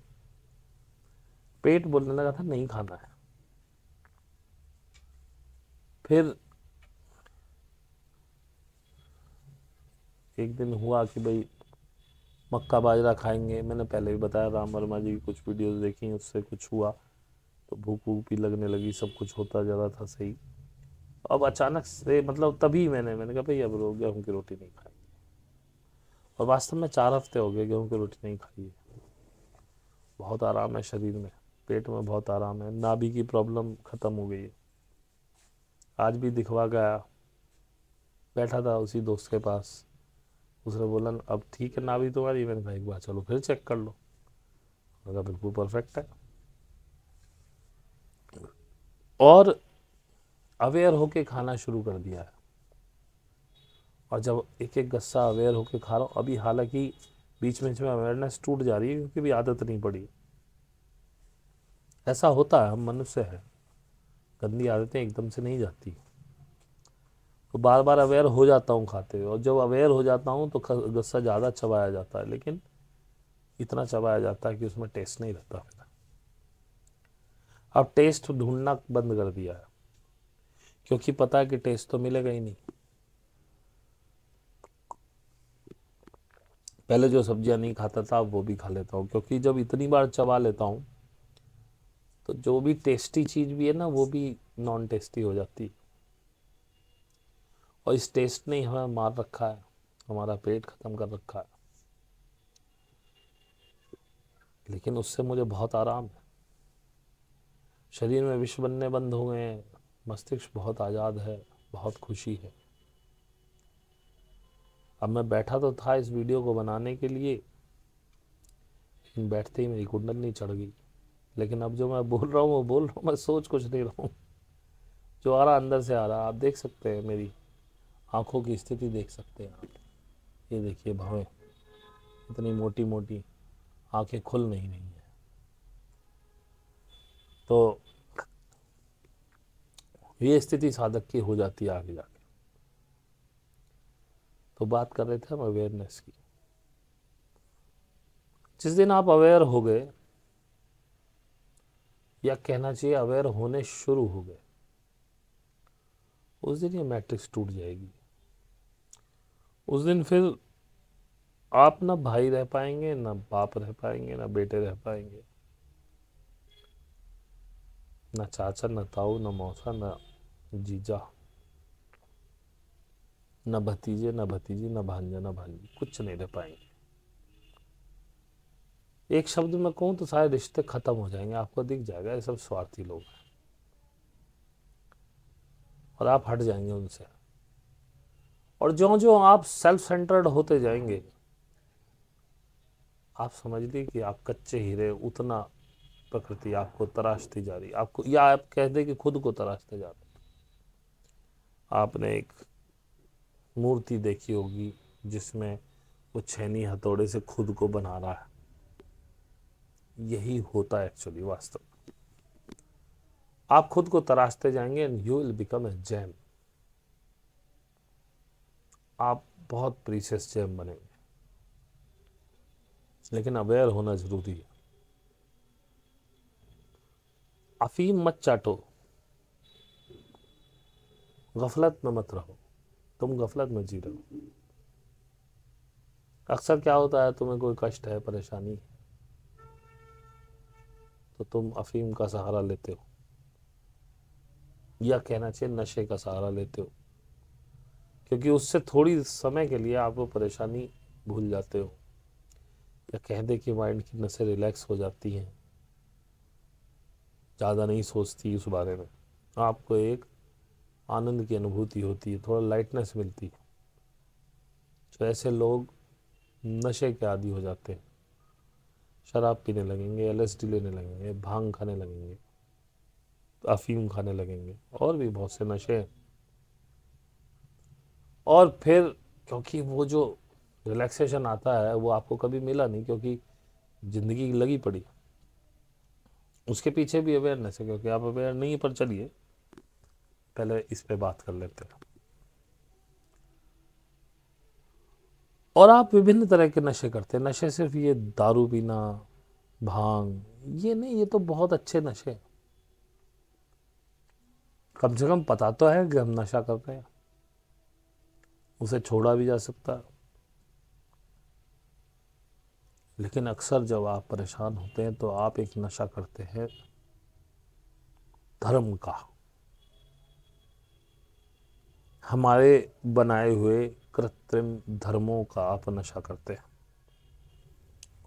पेट बोलने लगा था नहीं खाना है। फिर एक दिन हुआ कि भाई मक्का बाजरा खाएंगे। मैंने पहले भी बताया, राम वर्मा जी की कुछ वीडियोस देखी, उससे कुछ हुआ तो भूख भूख भी लगने लगी, सब कुछ होता जा रहा था सही। अब अचानक से मतलब तभी मैंने कहा भाई अब गेहूँ की रोटी नहीं खाई। और वास्तव में 4 हफ्ते हो गए गेहूँ की रोटी नहीं खाई है। बहुत आराम है शरीर में। पेट में बहुत आराम है, नाभि की प्रॉब्लम ख़त्म हो गई है। आज भी दिखवा गया, बैठा था उसी दोस्त के पास, उसने बोला अब ठीक है नाभि तुम्हारी। मैंने कहा एक बार चलो फिर चेक कर लो, लगा बिल्कुल परफेक्ट है। और अवेयर होके खाना शुरू कर दिया है, और जब एक एक गस्सा अवेयर होके खा रहा हूँ अभी, हालांकि बीच में अवेयरनेस टूट जा रही है क्योंकि भी आदत नहीं पड़ी। ऐसा होता है, हम मनुष्य हैं, गंदी आदतें एकदम से नहीं जाती। तो बार बार अवेयर हो जाता हूँ खाते हुए, और जब अवेयर हो जाता हूँ तो गस्सा ज़्यादा चबाया जाता है, लेकिन इतना चबाया जाता है कि उसमें टेस्ट नहीं रहता फिर। अब टेस्ट ढूंढना बंद कर दिया है, क्योंकि पता है कि टेस्ट तो मिलेगा ही नहीं। पहले जो सब्जियां नहीं खाता था वो भी खा लेता हूँ, क्योंकि जब इतनी बार चबा लेता हूँ तो जो भी टेस्टी चीज़ भी है ना वो भी नॉन टेस्टी हो जाती है। और इस टेस्ट ने हमें मार रखा है, हमारा पेट खत्म कर रखा है। लेकिन उससे मुझे बहुत आराम है, शरीर में विष बनने बंद हो गए हैं, मस्तिष्क बहुत आज़ाद है, बहुत खुशी है। अब मैं बैठा तो था इस वीडियो को बनाने के लिए, लेकिन बैठते ही मेरी कुंडली चढ़ गई। लेकिन अब जो मैं बोल रहा हूँ वो बोल रहा हूँ, मैं सोच कुछ नहीं रहा हूँ, जो आ रहा अंदर से आ रहा। आप देख सकते हैं, मेरी आंखों की स्थिति देख सकते हैं आप। ये देखिए भवें, इतनी मोटी मोटी आंखें खुल नहीं रही हैं। तो ये स्थिति साधक की हो जाती है आगे जाके। तो बात कर रहे थे हम अवेयरनेस की। जिस दिन आप अवेयर हो गए, या कहना चाहिए अवेयर होने शुरू हो गए, उस दिन ये मैट्रिक्स टूट जाएगी। उस दिन फिर आप ना भाई रह पाएंगे, ना बाप रह पाएंगे, ना बेटे रह पाएंगे, ना चाचा, ना ताऊ, ना मौसा, ना जीजा, ना भतीजे, ना भतीजी, ना भांजा, ना भांजी, कुछ नहीं रह पाएंगे। एक शब्द में कहूँ तो सारे रिश्ते खत्म हो जाएंगे। आपको दिख जाएगा ये सब स्वार्थी लोग हैं, और आप हट जाएंगे उनसे। और जो जो आप सेल्फ सेंटर्ड होते जाएंगे, आप समझ लीजिए कि आप कच्चे हीरे, उतना प्रकृति आपको तराशती जा रही, आपको, या आप कह दे कि खुद को तराशते जा रहे। आपने एक मूर्ति देखी होगी जिसमें वो छेनी हथौड़े से खुद को बना रहा है। यही होता है एक्चुअली वास्तव। आप खुद को तराशते जाएंगे and you will become a gem. आप बहुत प्रीशियस जेम बनेंगे। लेकिन अवेयर होना जरूरी है। अफीम मत चाटो, गफलत में मत रहो, तुम गफलत में जी रहे हो। अक्सर क्या होता है, तुम्हें कोई कष्ट है, परेशानी है, तो तुम अफीम का सहारा लेते हो, या कहना चाहिए नशे का सहारा लेते हो, क्योंकि उससे थोड़ी समय के लिए आप वो परेशानी भूल जाते हो, या कह दे कि माइंड की नसें रिलैक्स हो जाती हैं, ज़्यादा नहीं सोचती उस बारे में, आपको एक आनंद की अनुभूति होती है, थोड़ा लाइटनेस मिलती है। तो ऐसे लोग नशे के आदी हो जाते हैं, शराब पीने लगेंगे, एलएसडी लेने लगेंगे, भांग खाने लगेंगे, अफीम खाने लगेंगे, और भी बहुत से नशे। और फिर क्योंकि वो जो रिलैक्सेशन आता है वो आपको कभी मिला नहीं, क्योंकि ज़िंदगी लगी पड़ी। उसके पीछे भी अवेयरनेस है, क्योंकि आप अवेयर नहीं, पर चलिए पहले इस पे बात कर लेते हैं। और आप विभिन्न तरह के नशे करते हैं। नशे सिर्फ ये दारू पीना, भांग, ये नहीं, ये तो बहुत अच्छे नशे हैं। कम से कम पता तो है कि हम नशा कर रहे हैं, उसे छोड़ा भी जा सकता है। लेकिन अक्सर जब आप परेशान होते हैं तो आप एक नशा करते हैं धर्म का, हमारे बनाए हुए कृत्रिम धर्मों का आप नशा करते हैं।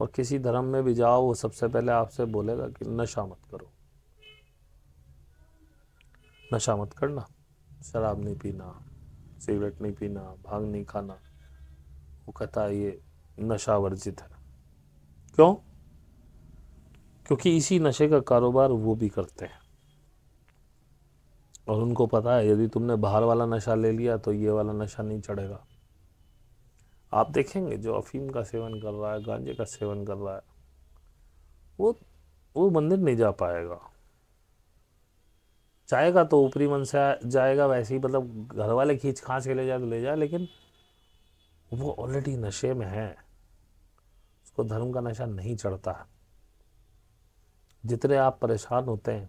और किसी धर्म में भी जाओ, वो सबसे पहले आपसे बोलेगा कि नशा मत करो, नशा मत करना, शराब नहीं पीना, सिगरेट नहीं पीना, भांग नहीं खाना। वो कहता है ये नशा वर्जित है। क्यों? क्योंकि इसी नशे का कारोबार वो भी करते हैं, और उनको पता है यदि तुमने बाहर वाला नशा ले लिया तो ये वाला नशा नहीं चढ़ेगा। आप देखेंगे जो अफीम का सेवन कर रहा है, गांजे का सेवन कर रहा है, वो वो मंदिर नहीं जा पाएगा। जाएगा तो ऊपरी मन से जाएगा, वैसे ही मतलब घर वाले खींच खांच के ले जाए तो ले जाए, लेकिन वो ऑलरेडी नशे में है, उसको धर्म का नशा नहीं चढ़ता है। जितने आप परेशान होते हैं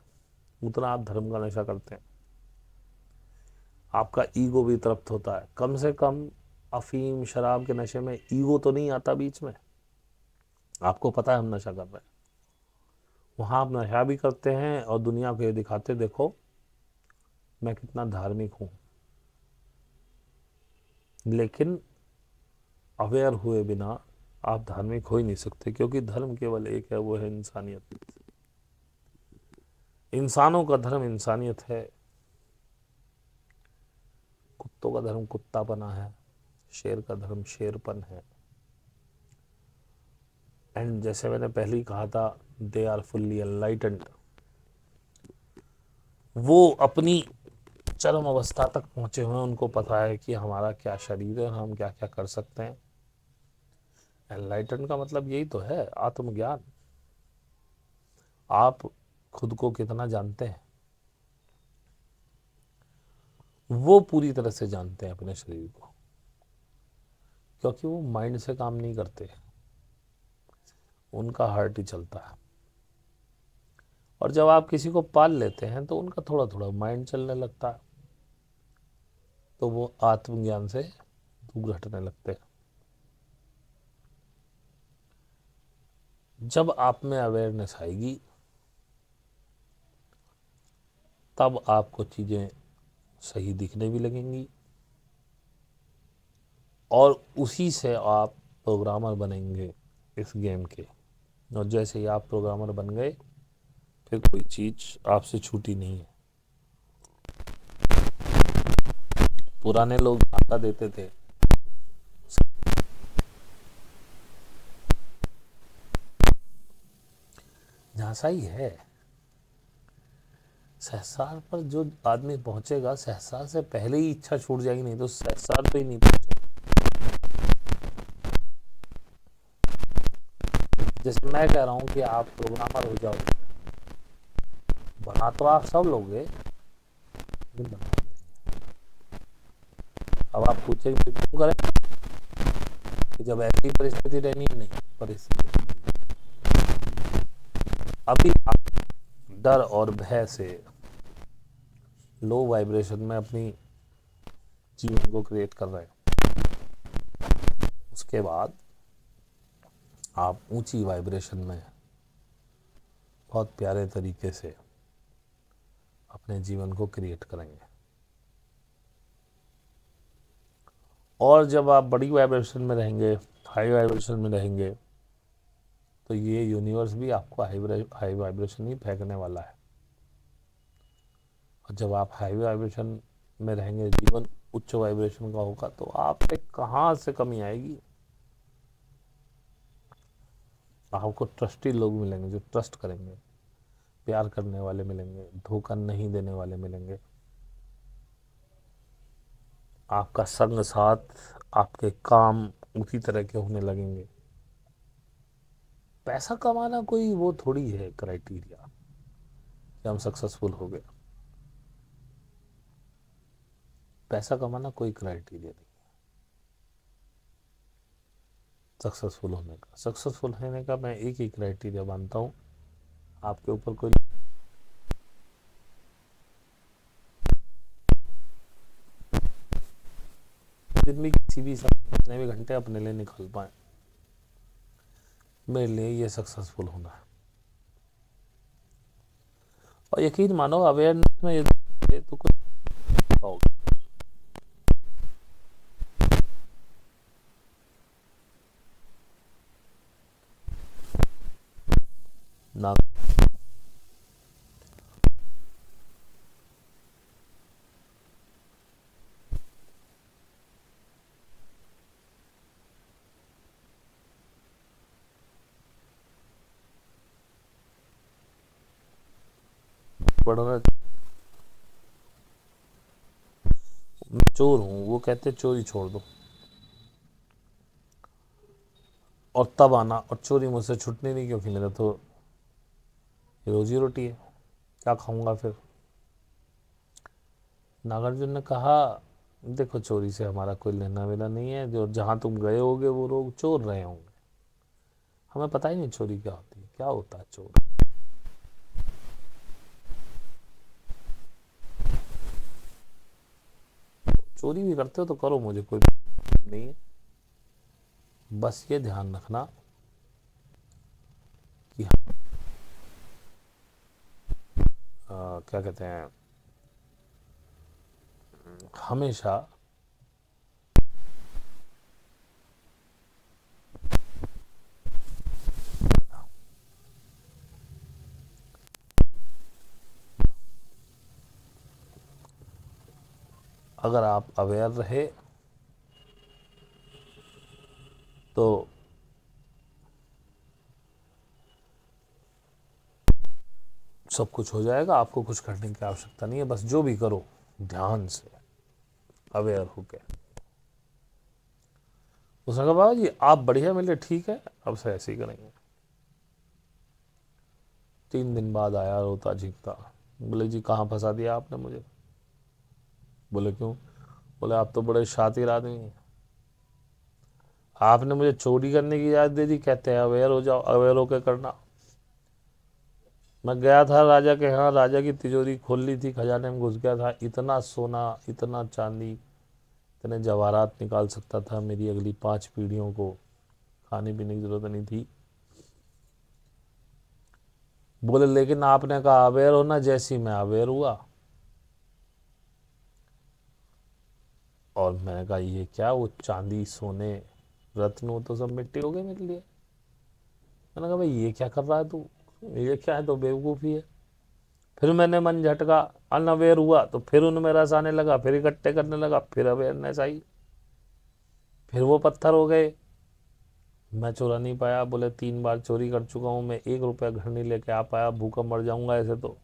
उतना आप धर्म का नशा करते हैं, आपका ईगो भी तृप्त होता है। कम से कम अफीम शराब के नशे में ईगो तो नहीं आता बीच में। आपको पता है हम नशा कर रहे हैं, वहां आप नशा भी करते हैं और दुनिया को ये दिखाते देखो मैं कितना धार्मिक हूं। लेकिन अवेयर हुए बिना आप धार्मिक हो ही नहीं सकते, क्योंकि धर्म केवल एक है, वो है इंसानियत। इंसानों का धर्म इंसानियत है, कुत्तों का धर्म कुत्तापना है, शेर का धर्म शेरपन है। एंड जैसे मैंने पहले ही कहा था, दे आर फुल्ली एनलाइटेंड। वो अपनी चरम अवस्था तक पहुंचे हुए हैं, उनको पता है कि हमारा क्या शरीर है, हम क्या क्या कर सकते हैं। एनलाइटेंड का मतलब यही तो है, आत्मज्ञान। आप खुद को कितना जानते हैं, वो पूरी तरह से जानते हैं अपने शरीर को, क्योंकि वो माइंड से काम नहीं करते, उनका हार्ट ही चलता है। और जब आप किसी को पाल लेते हैं तो उनका थोड़ा थोड़ा माइंड चलने लगता है, तो वो आत्मज्ञान से दूर हटने लगते हैं। जब आप में अवेयरनेस आएगी तब आपको चीज़ें सही दिखने भी लगेंगी, और उसी से आप प्रोग्रामर बनेंगे इस गेम के। और जैसे ही आप प्रोग्रामर बन गए फिर कोई चीज़ आपसे छूटी नहीं है। पुराने लोग झांसा देते थे, झांसा ही है। सहसार पर जो आदमी पहुंचेगा, सहसार से पहले ही इच्छा छूट जाएगी, नहीं तो सहसार पे ही नहीं पहुंचेगा। जैसे मैं कह रहा हूं कि आप प्रोग्रामर हो जाओ, बना तो आप सब लोगे, लेकिन बना नहीं। अब आप पूछेंगे क्यों करें, कि जब ऐसी परिस्थिति रहनी है, नहीं परिस्थिति अभी आप डर और भय से लो वाइब्रेशन में अपनी जीवन को क्रिएट कर रहे हैं। उसके बाद आप ऊंची वाइब्रेशन में बहुत प्यारे तरीके से अपने जीवन को क्रिएट करेंगे। और जब आप बड़ी वाइब्रेशन में रहेंगे, हाई वाइब्रेशन में रहेंगे, तो ये यूनिवर्स भी आपको हाई वाइब्रेशन ही फेंकने वाला है। और जब आप हाई वाइब्रेशन में रहेंगे, जीवन उच्च वाइब्रेशन का होगा, तो आप पे कहाँ से कमी आएगी। आपको ट्रस्टी लोग मिलेंगे जो ट्रस्ट करेंगे, प्यार करने वाले मिलेंगे, धोखा नहीं देने वाले मिलेंगे। आपका संग साथ, आपके काम उसी तरह के होने लगेंगे। पैसा कमाना कोई वो थोड़ी है क्राइटेरिया कि हम सक्सेसफुल हो गए। पैसा कमाना कोई क्राइटेरिया नहीं सक्सेसफुल होने का। सक्सेसफुल होने का मैं एक ही क्राइटेरिया मानता हूँ, आपके ऊपर कोई दिन भी किसी भी कितने भी घंटे अपने लिए निकाल पाए, मेरे लिए ये सक्सेसफुल होना है। और यकीन मानो अवेयरनेस में ये तो कुछ होगा। रहा, मैं चोर हूँ, वो कहते चोरी छोड़ दो, और तब आना, और चोरी मुझसे छुटनी नहीं, क्योंकि मेरा तो रोजी रोटी है, क्या खाऊंगा फिर। नागार्जुन ने कहा, देखो चोरी से हमारा कोई लेना देना नहीं है, जो जहाँ तुम गए होगे वो लोग चोर रहे होंगे, हमें पता ही नहीं चोरी क्या होती है, क्या होता है चोर। चोरी भी करते हो तो करो, मुझे कोई नहीं है, बस ये ध्यान रखना कि क्या कहते हैं, हमेशा अगर आप अवेयर रहे तो सब कुछ हो जाएगा, आपको कुछ करने की आवश्यकता नहीं है, बस जो भी करो ध्यान से, अवेयर होके। उसने कहा बाबा जी आप बढ़िया मिले, ठीक है अब से ऐसे ही करेंगे। 3 दिन बाद आया रोता झिकता, बोले जी कहाँ फंसा दिया आपने मुझे। बोले क्यों? बोले आप तो बड़े शातिर आदमी हैं, आपने मुझे चोरी करने की इजाजत दे दी, कहते हैं अवेयर हो जाओ, अवेयर होकर करना। मैं गया था राजा के यहाँ, राजा की तिजोरी खोल ली थी, खजाने में घुस गया था, इतना सोना, इतना चांदी, इतने जवाहरात निकाल सकता था, मेरी अगली 5 पीढ़ियों को खाने पीने की जरूरत नहीं थी। बोले लेकिन आपने कहा अवेयर होना, जैसी मैं अवेयर हुआ, और मैंने कहा ये क्या, वो चांदी सोने रत्न वो तो सब मिट्टी हो गए मेरे लिए। मैंने कहा भाई ये क्या कर रहा है तू, ये क्या है, तो बेवकूफ़ी है। फिर मैंने मन झटका, अनअवेयर हुआ, तो फिर उनमें रस आने लगा, फिर इकट्ठे करने लगा, फिर अवेयरनेस आई, फिर वो पत्थर हो गए। मैं चुरा नहीं पाया, बोले 3 बार चोरी कर चुका हूँ मैं, 1 रुपया घर नहीं लेके आ पाया, भूखा मर जाऊंगा ऐसे तो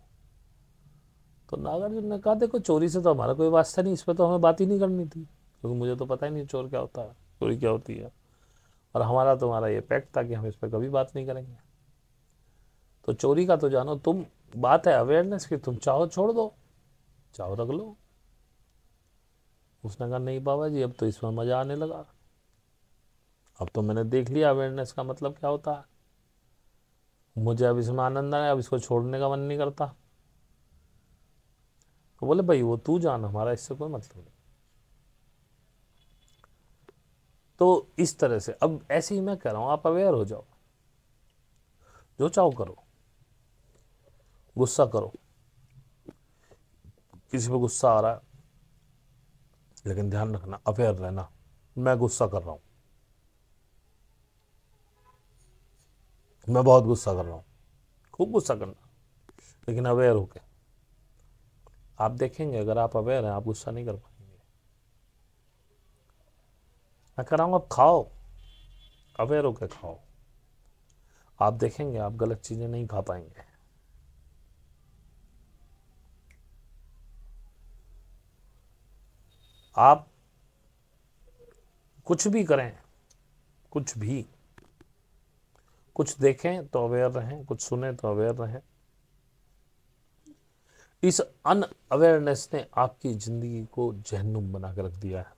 नागार्जुन ने कहा देखो चोरी से तो हमारा कोई वास्ता नहीं, इस पर तो हमें बात ही नहीं करनी थी, क्योंकि मुझे तो पता ही नहीं चोर क्या होता है, चोरी क्या होती है, और हमारा तुम्हारा ये पैक्ट था कि हम इस पर कभी बात नहीं करेंगे। तो चोरी का तो जानो तुम, बात है अवेयरनेस की, तुम चाहो छोड़ दो, चाहो रख लो। उसने कहा नहीं बाबा जी अब तो इसमें मजा आने लगा, अब तो मैंने देख लिया अवेयरनेस का मतलब क्या होता है, मुझे अब इसमें आनंद आया, अब इसको छोड़ने का मन नहीं करता। तो बोले भाई वो तू जान, हमारा इससे कोई मतलब नहीं। तो इस तरह से अब ऐसे ही मैं कह रहा हूं, आप अवेयर हो जाओ, जो चाहो करो, गुस्सा करो, किसी पे गुस्सा आ रहा है, लेकिन ध्यान रखना अवेयर रहना, मैं गुस्सा कर रहा हूं, मैं बहुत गुस्सा कर रहा हूं, खूब गुस्सा करना, लेकिन अवेयर होके। आप देखेंगे अगर आप अवेयर हैं आप गुस्सा नहीं कर पाएंगे। मैं कह रहा हूं आप खाओ, अवेयर होके खाओ, आप देखेंगे आप गलत चीजें नहीं खा पाएंगे। आप कुछ भी करें, कुछ भी, कुछ देखें तो अवेयर रहें, कुछ सुने तो अवेयर रहें। इस अनअवेयरनेस ने आपकी जिंदगी को जहन्नुम बना के रख दिया है।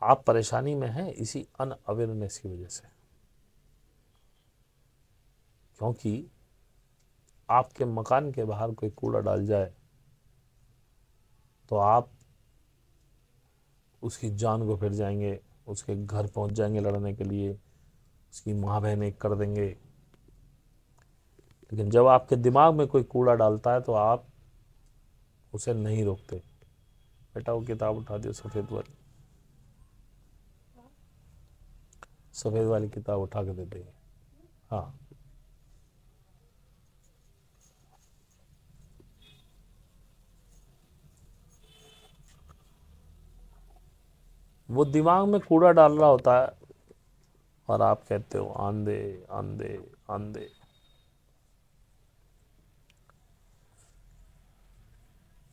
आप परेशानी में हैं इसी अनअवेयरनेस की वजह से, क्योंकि आपके मकान के बाहर कोई कूड़ा डाल जाए तो आप उसकी जान को फिर जाएंगे, उसके घर पहुंच जाएंगे लड़ने के लिए, उसकी माँ बहन एक कर देंगे। लेकिन जब आपके दिमाग में कोई कूड़ा डालता है तो आप उसे नहीं रोकते। बेटा वो किताब उठा दियो, सफ़ेद वाली, सफ़ेद वाली किताब उठा के दे देंगे। हाँ, वो दिमाग में कूड़ा डाल रहा होता है और आप कहते हो आंधे आंधे आंधे।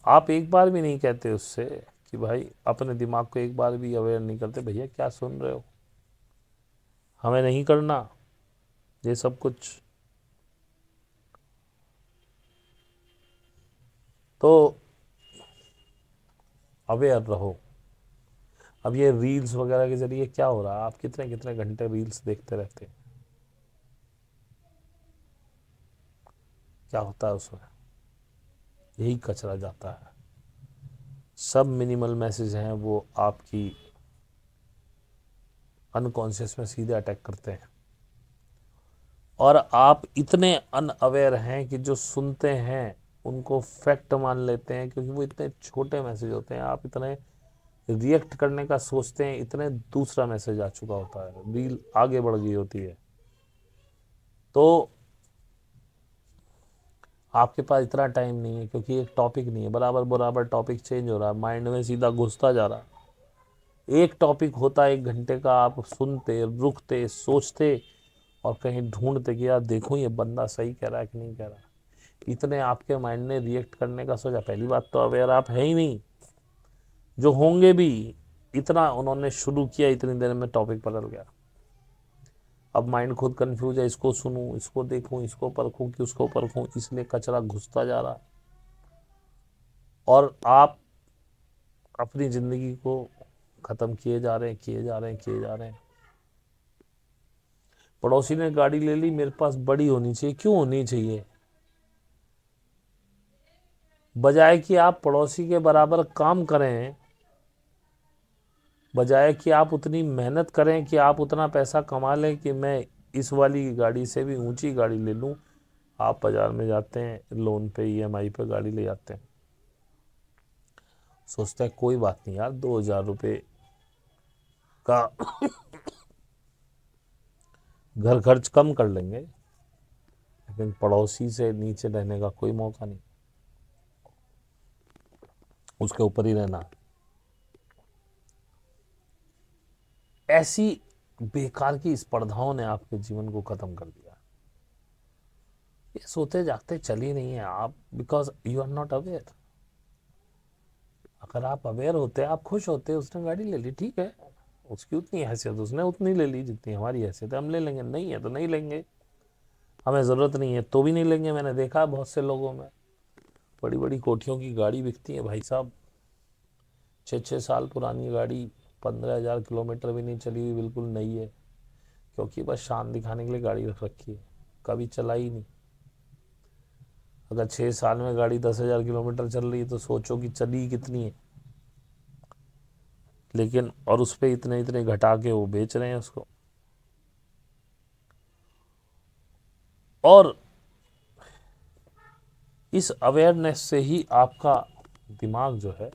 आप एक बार भी नहीं कहते उससे कि भाई अपने दिमाग को एक बार भी अवेयर नहीं करते, भैया क्या सुन रहे हो, हमें नहीं करना ये सब कुछ। तो अवेयर रहो। अब ये रील्स वगैरह के जरिए क्या हो रहा है, आप कितने कितने घंटे रील्स देखते रहते हैं, क्या होता है उसमें, यही कचरा जाता है। सब मिनिमल मैसेज हैं वो आपकी अनकॉन्शियस में सीधे अटैक करते हैं, और आप इतने अनअवेयर हैं कि जो सुनते हैं उनको फैक्ट मान लेते हैं, क्योंकि वो इतने छोटे मैसेज होते हैं। आप इतने रिएक्ट करने का सोचते हैं, इतने दूसरा मैसेज आ चुका होता है, रील आगे बढ़ गई होती है। तो आपके पास इतना टाइम नहीं है, क्योंकि एक टॉपिक नहीं है, बराबर बराबर टॉपिक चेंज हो रहा है, माइंड में सीधा घुसता जा रहा है। एक टॉपिक होता है 1 घंटे का, आप सुनते, रुकते, सोचते और कहीं ढूंढते कि यार देखूं ये बंदा सही कह रहा है कि नहीं कह रहा। इतने आपके माइंड ने रिएक्ट करने का सोचा। पहली बात तो अवेयर आप है ही नहीं, जो होंगे भी इतना उन्होंने शुरू किया, इतनी देर में टॉपिक बदल गया। अब माइंड खुद कंफ्यूज है, इसको सुनूं, इसको देखूं, इसको परखूं कि उसको परखूं, इसलिए कचरा घुसता जा रहा। और आप अपनी जिंदगी को खत्म किए जा रहे हैं, किए जा रहे हैं, किए जा रहे हैं। पड़ोसी ने गाड़ी ले ली, मेरे पास बड़ी होनी चाहिए। क्यों होनी चाहिए? बजाय कि आप पड़ोसी के बराबर काम करें, बजाय कि आप उतनी मेहनत करें कि आप उतना पैसा कमा लें कि मैं इस वाली गाड़ी से भी ऊंची गाड़ी ले लूं, आप बाजार में जाते हैं, लोन पे ईएमआई पे गाड़ी ले जाते हैं। सोचते हैं कोई बात नहीं यार, 2,000 रुपये का घर खर्च कम कर लेंगे, लेकिन पड़ोसी से नीचे रहने का कोई मौका नहीं, उसके ऊपर ही रहना। ऐसी बेकार की स्पर्धाओं ने आपके जीवन को खत्म कर दिया। ये सोते जागते चल ही नहीं है आप, because you are not aware. अगर आप अवेयर होते, आप खुश होते, उसने गाड़ी ले ली, ठीक है, उसकी उतनी हैसियत, उसने उतनी ले ली जितनी हमारी हैसियत है, हम ले लेंगे, नहीं है तो नहीं लेंगे, हमें ज़रूरत नहीं है तो भी नहीं लेंगे। मैंने देखा बहुत से लोगों में बड़ी बड़ी कोठियों की गाड़ी बिकती है भाई साहब, 6 6 साल पुरानी गाड़ी, 15,000 किलोमीटर भी नहीं चली हुई, बिल्कुल नई है, क्योंकि बस शान दिखाने के लिए गाड़ी रख रखी है, कभी चलाई नहीं। अगर 6 साल में गाड़ी 10,000 किलोमीटर चल रही है तो सोचो कि चली कितनी है। लेकिन और उस पर इतने इतने घटा के वो बेच रहे हैं उसको। और इस अवेयरनेस से ही आपका दिमाग जो है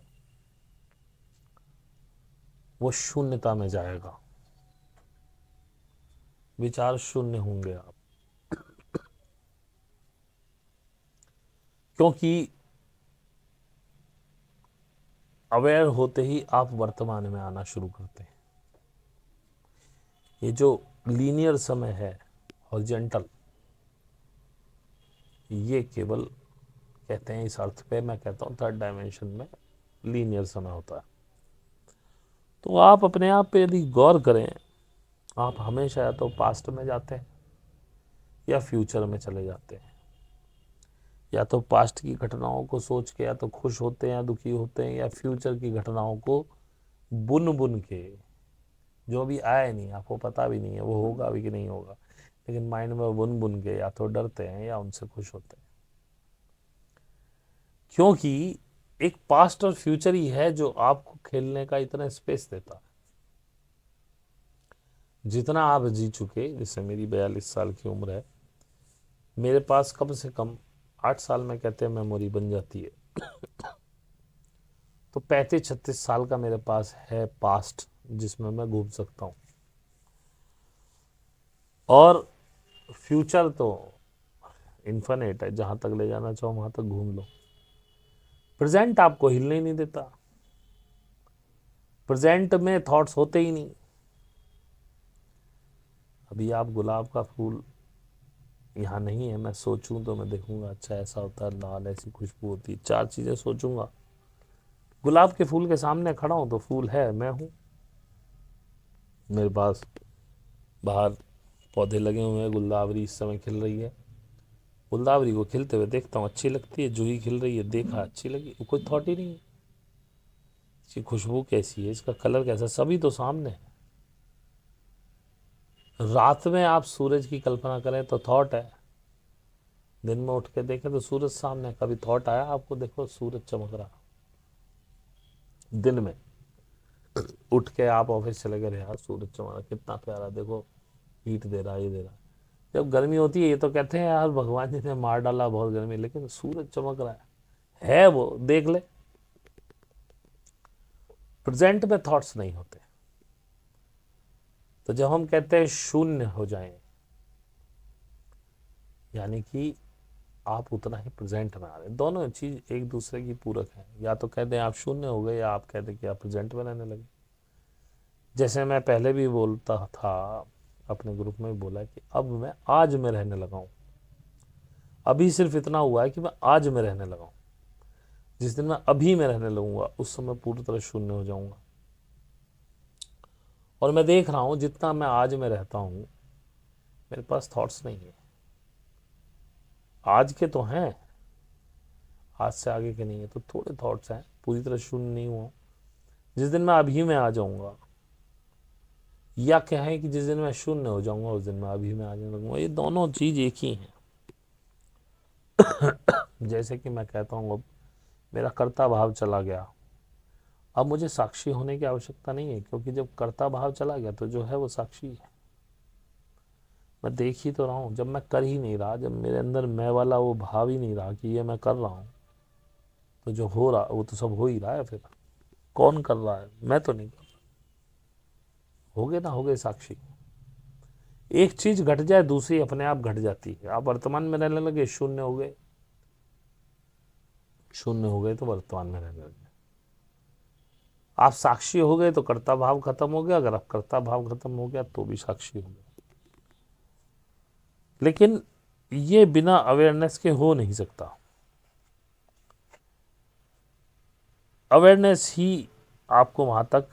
वो शून्यता में जाएगा, विचार शून्य होंगे आप, क्योंकि अवेयर होते ही आप वर्तमान में आना शुरू करते हैं। ये जो लीनियर समय है, हॉरिजॉन्टल, ये केवल कहते हैं इस अर्थ पे, मैं कहता हूँ 3rd डायमेंशन में लीनियर समय होता है। तो आप अपने आप पे यदि गौर करें, आप हमेशा या तो पास्ट में जाते हैं या फ्यूचर में चले जाते हैं। या तो पास्ट की घटनाओं को सोच के या तो खुश होते हैं या दुखी होते हैं, या फ्यूचर की घटनाओं को बुन बुन के, जो भी आया नहीं, आपको पता भी नहीं है वो होगा भी कि नहीं होगा, लेकिन माइंड में बुन बुन के या तो डरते हैं या उनसे खुश होते हैं। क्योंकि एक पास्ट और फ्यूचर ही है जो आपको खेलने का इतना स्पेस देता है। जितना आप जी चुके, जैसे मेरी 42 साल की उम्र है, मेरे पास कम से कम 8 साल में कहते हैं मेमोरी बन जाती है। तो 35 36 साल का मेरे पास है पास्ट, जिसमें मैं घूम सकता हूँ। और फ्यूचर तो इन्फिनिट है, जहाँ तक ले जाना चाहो वहाँ तक घूम लो। प्रेजेंट आपको हिलने ही नहीं देता, प्रेजेंट में थॉट्स होते ही नहीं। अभी आप गुलाब का फूल यहाँ नहीं है। मैं सोचूं तो मैं देखूंगा, अच्छा ऐसा होता है, लाल ऐसी खुशबू होती है, 4 चीज़ें सोचूंगा। गुलाब के फूल के सामने खड़ा हूँ तो फूल है, मैं हूँ। मेरे पास बाहर पौधे लगे हुए हैं, गुलदावरी इस समय खिल रही है। गुलदावरी को खिलते हुए देखता हूँ, अच्छी लगती है। जूही खिल रही है, देखा, अच्छी लगी, वो कोई थॉट ही नहीं है। इसकी खुशबू कैसी है, इसका कलर कैसा, सभी तो सामने है। रात में आप सूरज की कल्पना करें तो थॉट है, दिन में उठ के देखें तो सूरज सामने। कभी थॉट आया आपको, देखो सूरज चमक रहा दिन में, उठ के आप ऑफिस चले गए, यार सूरज चमक रहा, कितना प्यारा, देखो हीट दे रहा है, ये दे रहा है। जब गर्मी होती है ये तो कहते हैं यार भगवान जी ने मार डाला, बहुत गर्मी, लेकिन सूरज चमक रहा है वो देख ले। प्रेजेंट में थॉट्स नहीं होते। तो जब हम कहते हैं शून्य हो जाएं, यानी कि आप उतना ही प्रेजेंट में आ रहे हैं। दोनों चीज एक दूसरे की पूरक है। या तो कहते हैं आप शून्य हो गए, या आप कहते हैं कि आप प्रेजेंट में रहने लगे। जैसे मैं पहले भी बोलता था, अपने ग्रुप में भी बोला कि अब मैं आज में रहने लगा हूं। अभी सिर्फ इतना हुआ है कि मैं आज में रहने लगा हूं। जिस दिन मैं अभी में रहने लगूंगा उस समय पूरी तरह शून्य हो जाऊंगा। और मैं देख रहा हूं जितना मैं आज में रहता हूं, मेरे पास थॉट्स नहीं है। आज के तो हैं, आज से आगे के नहीं है, तो थोड़े थॉट्स हैं, पूरी तरह शून्य नहीं हुआ। जिस दिन मैं अभी में आ जाऊंगा, या क्या है कि जिस दिन मैं शून्य हो जाऊंगा उस दिन मैं अभी में आने लगूंगा, ये दोनों चीज एक ही हैं। जैसे कि मैं कहता हूँ, अब मेरा कर्ता भाव चला गया, अब मुझे साक्षी होने की आवश्यकता नहीं है, क्योंकि जब कर्ता भाव चला गया तो जो है वो साक्षी है। मैं देख ही तो रहा हूँ। जब मैं कर ही नहीं रहा, जब मेरे अंदर मैं वाला वो भाव ही नहीं रहा कि ये मैं कर रहा हूँ, तो जो हो रहा वो तो सब हो ही रहा है। फिर कौन कर रहा है? मैं तो नहीं कर रहा। हो गए ना, हो गए साक्षी। एक चीज घट जाए दूसरी अपने आप घट जाती है। आप वर्तमान में रहने लगे, शून्य हो गए, शून्य हो गए तो वर्तमान में रहने लगे। आप साक्षी हो गए तो कर्ता भाव खत्म हो गया। अगर आप कर्ता भाव खत्म हो गया तो भी साक्षी हो गया। लेकिन ये बिना अवेयरनेस के हो नहीं सकता। अवेयरनेस ही आपको वहां तक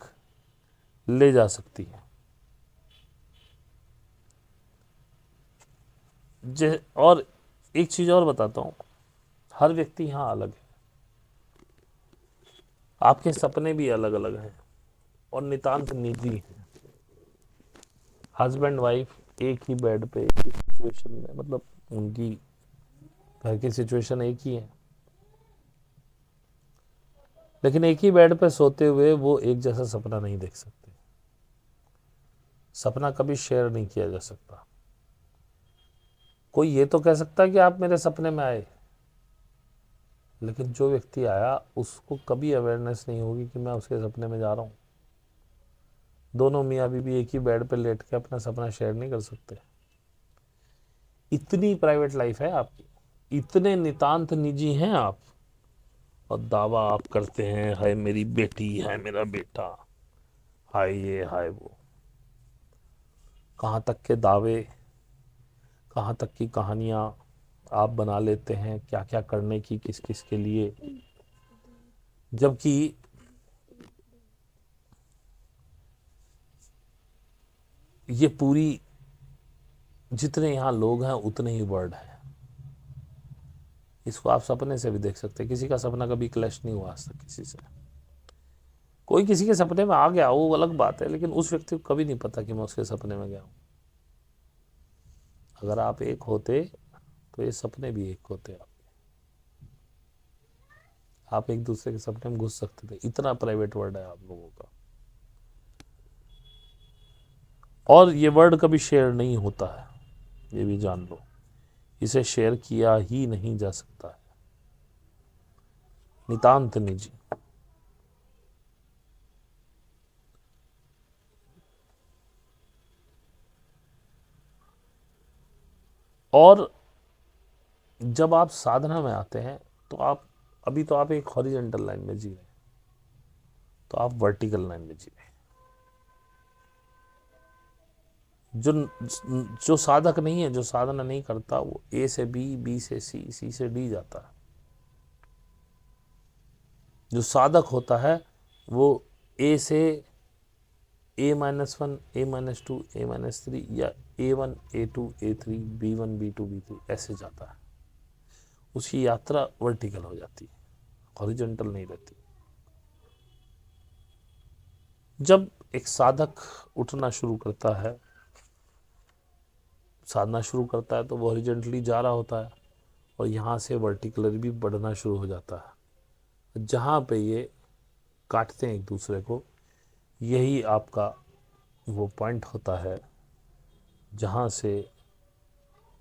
ले जा सकती है। और एक चीज और बताता हूं, हर व्यक्ति यहां अलग है। आपके सपने भी अलग अलग हैं और नितांत निजी हैं। हस्बैंड वाइफ एक ही बेड पे, एक ही सिचुएशन में, मतलब उनकी घर की सिचुएशन एक ही है, लेकिन एक ही बेड पे सोते हुए वो एक जैसा सपना नहीं देख सकते। सपना कभी शेयर नहीं किया जा सकता। कोई ये तो कह सकता है कि आप मेरे सपने में आए, लेकिन जो व्यक्ति आया उसको कभी अवेयरनेस नहीं होगी कि मैं उसके सपने में जा रहा हूं। दोनों मियाँ बीवी एक ही बेड पे लेट के अपना सपना शेयर नहीं कर सकते। इतनी प्राइवेट लाइफ है आपकी, इतने नितांत निजी हैं आप, और दावा आप करते हैं, हाय मेरी बेटी, हाय मेरा बेटा, हाय ये हाय वो। कहाँ तक के दावे, कहाँ तक की कहानियां आप बना लेते हैं, क्या क्या करने की, किस किस के लिए। जबकि ये पूरी, जितने यहाँ लोग हैं उतने ही वर्ड हैं। इसको आप सपने से भी देख सकते हैं। किसी का सपना कभी क्लैश नहीं हुआ आज तक किसी से। कोई किसी के सपने में आ गया वो अलग बात है, लेकिन उस व्यक्ति को कभी नहीं पता कि मैं उसके सपने में गया हूं। अगर आप एक होते तो ये सपने भी एक होते। आप एक दूसरे के सपने में घुस सकते थे। इतना प्राइवेट वर्ड है आप लोगों का। और ये वर्ड कभी शेयर नहीं होता है, ये भी जान लो। इसे शेयर किया ही नहीं जा सकता है। नितांत निजी। और जब आप साधना में आते हैं तो आप, अभी तो आप एक हॉरिजॉन्टल लाइन में जी रहे हैं, तो आप वर्टिकल लाइन में जी रहे हैं। जो जो साधक नहीं है, जो साधना नहीं करता, वो ए से बी, बी से सी, सी से डी जाता है। जो साधक होता है वो ए से A-1, A-2, A-3 या A1, A2, A3, B1, B2, B3 ऐसे जाता है। उसकी यात्रा वर्टिकल हो जाती है, हॉरिजॉन्टल नहीं रहती। जब एक साधक उठना शुरू करता है, साधना शुरू करता है, तो वो हॉरिजॉन्टली जा रहा होता है और यहाँ से वर्टिकलर भी बढ़ना शुरू हो जाता है। जहाँ पे ये काटते हैं एक दूसरे को, यही आपका वो पॉइंट होता है जहाँ से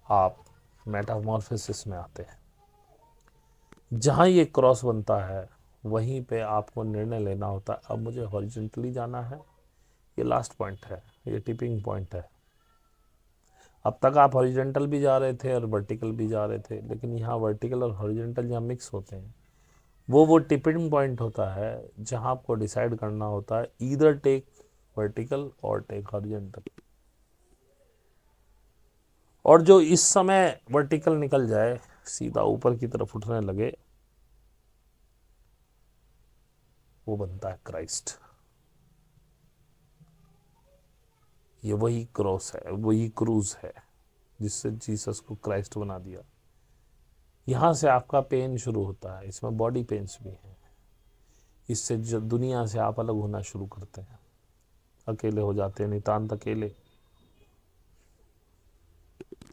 आप मेटामॉर्फोसिस में आते हैं। जहाँ ये क्रॉस बनता है वहीं पे आपको निर्णय लेना होता है, अब मुझे हॉरिजॉन्टली जाना है। ये लास्ट पॉइंट है, ये टिपिंग पॉइंट है। अब तक आप हॉरिजॉन्टल भी जा रहे थे और वर्टिकल भी जा रहे थे, लेकिन यहाँ वर्टिकल और हॉरिजॉन्टल जहाँ मिक्स होते हैं, वो टिपिंग पॉइंट होता है जहाँ आपको डिसाइड करना होता है, ईदर टेक वर्टिकल और टेक हॉरिजॉन्टल। और जो इस समय वर्टिकल निकल जाए, सीधा ऊपर की तरफ उठने लगे, वो बनता है क्राइस्ट। ये वही क्रॉस है, वही क्रूज है जिससे जीसस को क्राइस्ट बना दिया। यहाँ से आपका पेन शुरू होता है, इसमें बॉडी पेन्स भी हैं। इससे जो दुनिया से आप अलग होना शुरू करते हैं, अकेले हो जाते हैं, नितांत अकेले।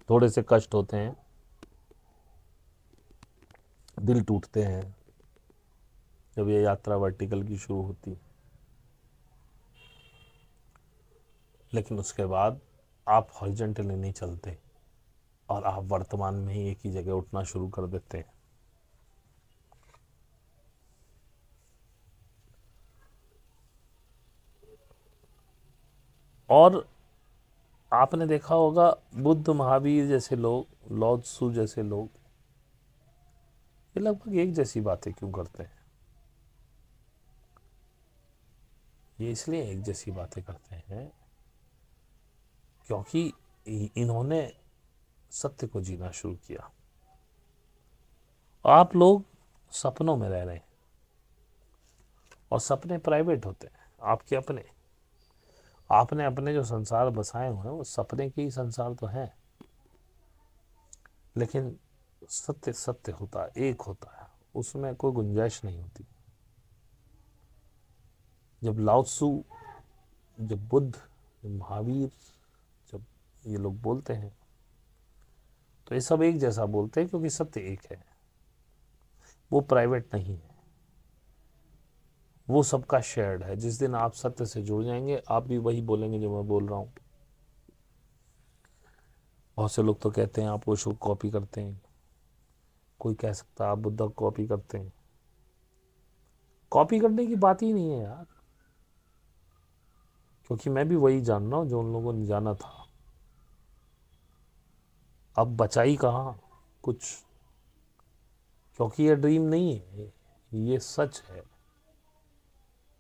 थोड़े से कष्ट होते हैं, दिल टूटते हैं जब ये यात्रा वर्टिकल की शुरू होती, लेकिन उसके बाद आप हॉरिजॉन्टली नहीं चलते और आप वर्तमान में ही एक ही जगह उठना शुरू कर देते हैं। और आपने देखा होगा बुद्ध, महावीर जैसे लोग, लॉ त्सु जैसे लोग, ये लगभग एक जैसी बातें क्यों करते हैं? ये इसलिए एक जैसी बातें करते हैं क्योंकि इन्होंने सत्य को जीना शुरू किया। आप लोग सपनों में रह रहे हैं और सपने प्राइवेट होते हैं, आपके अपने। आपने अपने जो संसार बसाए हुए हैं वो सपने के ही संसार तो हैं, लेकिन सत्य सत्य होता है, एक होता है, उसमें कोई गुंजाइश नहीं होती। जब लाओ त्सु, जब बुद्ध, जब महावीर, जब ये लोग बोलते हैं तो ये सब एक जैसा बोलते हैं, क्योंकि सत्य एक है, वो प्राइवेट नहीं है, वो सबका शेयर्ड है। जिस दिन आप सत्य से जुड़ जाएंगे, आप भी वही बोलेंगे जो मैं बोल रहा हूँ। बहुत से लोग तो कहते हैं आप ओशो को कॉपी करते हैं, कोई कह सकता है आप बुद्धा को कॉपी करते हैं। कॉपी करने की बात ही नहीं है यार, क्योंकि मैं भी वही जान रहा हूँ जो उन लोगों ने जाना था। अब बचा ही कहाँ कुछ, क्योंकि ये ड्रीम नहीं है, ये सच है।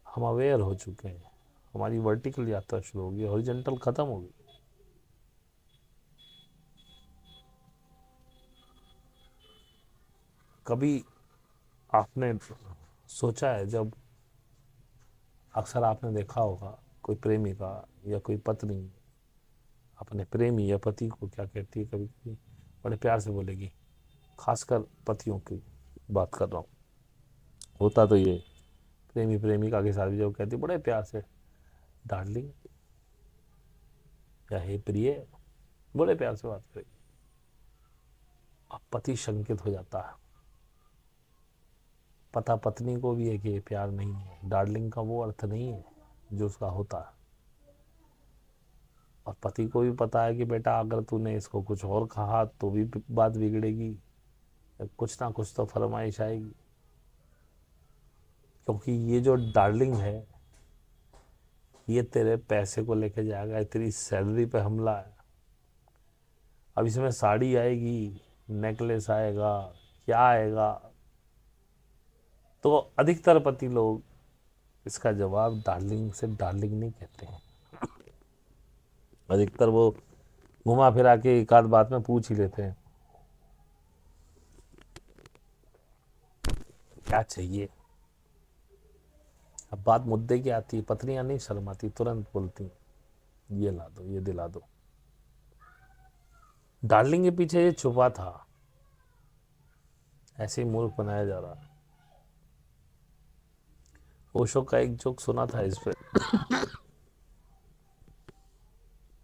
हम अवेयर हो चुके हैं, हमारी वर्टिकल यात्रा शुरू होगी, हॉरिजॉन्टल खत्म होगी। कभी आपने सोचा है, जब अक्सर आपने देखा होगा कोई प्रेमिका या कोई पत्नी अपने प्रेमी या पति को क्या कहती है, कभी कभी बड़े प्यार से बोलेगी, खासकर पतियों की बात कर रहा हूँ। होता तो ये प्रेमी प्रेमिका के साथ भी जब कहती बड़े प्यार से, डार्लिंग या हे प्रिय, बड़े प्यार से बात करेगी। अब पति शंकित हो जाता है, पता पत्नी को भी है कि ये प्यार नहीं है, डार्लिंग का वो अर्थ नहीं है जो उसका होता है। और पति को भी पता है कि बेटा अगर तूने इसको कुछ और कहा तो भी बात बिगड़ेगी, कुछ ना कुछ तो फरमाइश आएगी। क्योंकि ये जो डार्लिंग है, ये तेरे पैसे को लेके जाएगा, तेरी सैलरी पे हमला है। अब इसमें साड़ी आएगी, नेकलेस आएगा, क्या आएगा? तो अधिकतर पति लोग इसका जवाब डार्लिंग से डार्लिंग नहीं कहते हैं, अधिकतर वो घुमा फिरा के एक आध बात में पूछ ही लेते हैं क्या चाहिए। अब बात मुद्दे की आती है, पत्नियां नहीं शर्माती, तुरंत बोलती ये ला दो, ये दिला दो। डार्लिंग के पीछे ये छुपा था, ऐसे ही मूर्ख बनाया जा रहा है। ओशो का एक जोक सुना था इस पे।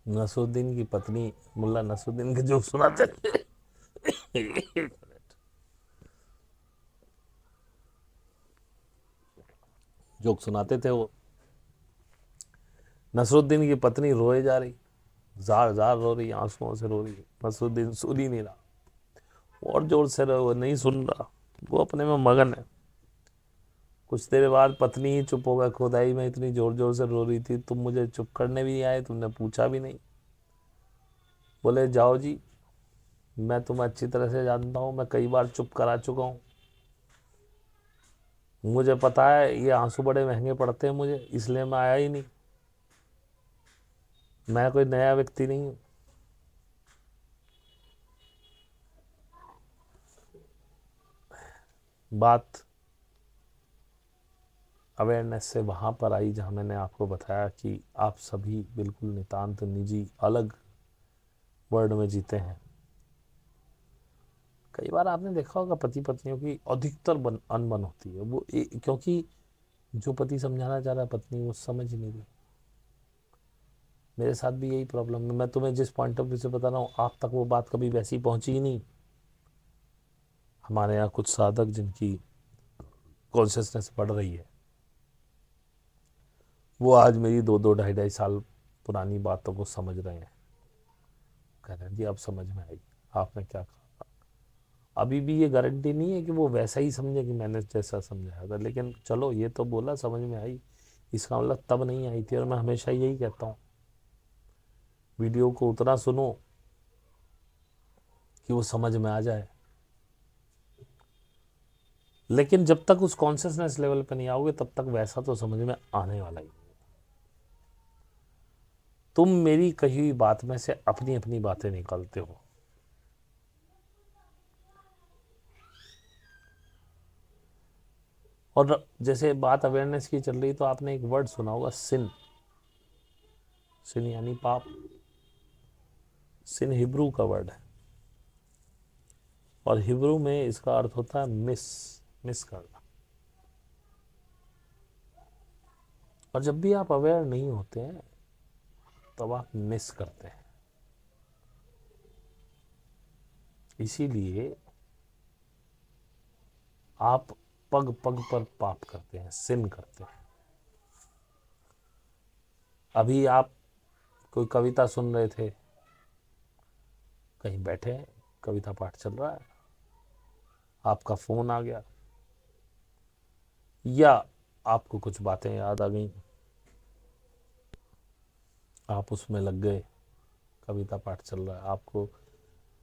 नसरुद्दीन की पत्नी मुल्ला नसरुद्दीन के जोक सुनाते थे। जोक सुनाते थे वो। नसरुद्दीन की पत्नी रोए जा रही, जार जार रो रही, आंसुओं से रो रही। नसरुद्दीन सुन ही नहीं रहा, और जोर से रो, नहीं सुन रहा, वो अपने में मगन है। कुछ देर बाद पत्नी ही चुप हो गई, खुदाई में इतनी जोर जोर से रो रही थी, तुम मुझे चुप करने भी नहीं आए, तुमने पूछा भी नहीं। बोले जाओ जी, मैं तुम्हें अच्छी तरह से जानता हूँ, मैं कई बार चुप करा चुका हूँ, मुझे पता है ये आंसू बड़े महंगे पड़ते हैं मुझे, इसलिए मैं आया ही नहीं, मैं कोई नया व्यक्ति नहीं हूँ। बात अवेयरनेस से वहाँ पर आई जहाँ मैंने आपको बताया कि आप सभी बिल्कुल नितांत निजी अलग वर्ल्ड में जीते हैं। कई बार आपने देखा होगा पति पत्नियों की अधिकतर अनबन होती है, वो क्योंकि जो पति समझाना चाह रहा है पत्नी वो समझ ही नहीं रही। मेरे साथ भी यही प्रॉब्लम है, मैं तुम्हें जिस पॉइंट ऑफ व्यू से बता रहा हूँ आप तक वो बात कभी वैसी पहुंची ही नहीं। हमारे यहाँ कुछ साधक जिनकी कॉन्शियसनेस बढ़ रही है, वो आज मेरी 2-2 ढाई-2.5 साल पुरानी बातों को समझ रहे हैं, कह रहे हैं जी अब समझ में आई आपने क्या कहा। अभी भी ये गारंटी नहीं है कि वो वैसा ही समझे कि मैंने जैसा समझाया था, लेकिन चलो ये तो बोला समझ में आई, इसका मतलब तब नहीं आई थी। और मैं हमेशा यही कहता हूँ, वीडियो को उतना सुनो कि वो समझ में आ जाए, लेकिन जब तक उस कॉन्शियसनेस लेवल पे नहीं आओगे तब तक वैसा तो समझ में आने वाला ही। तुम मेरी कही हुई बात में से अपनी अपनी बातें निकालते हो। और जैसे बात अवेयरनेस की चल रही, तो आपने एक वर्ड सुना होगा सिन। सिन यानी पाप। सिन हिब्रू का वर्ड है, और हिब्रू में इसका अर्थ होता है मिस, मिस करना। और जब भी आप अवेयर नहीं होते हैं तब आप मिस करते हैं। इसीलिए आप पग पग पर पाप करते हैं, सिन करते हैं। अभी आप कोई कविता सुन रहे थे, कहीं बैठे हैं, कविता पाठ चल रहा है, आपका फोन आ गया या आपको कुछ बातें याद आ गई, आप उसमें लग गए, कविता पाठ चल रहा है, आपको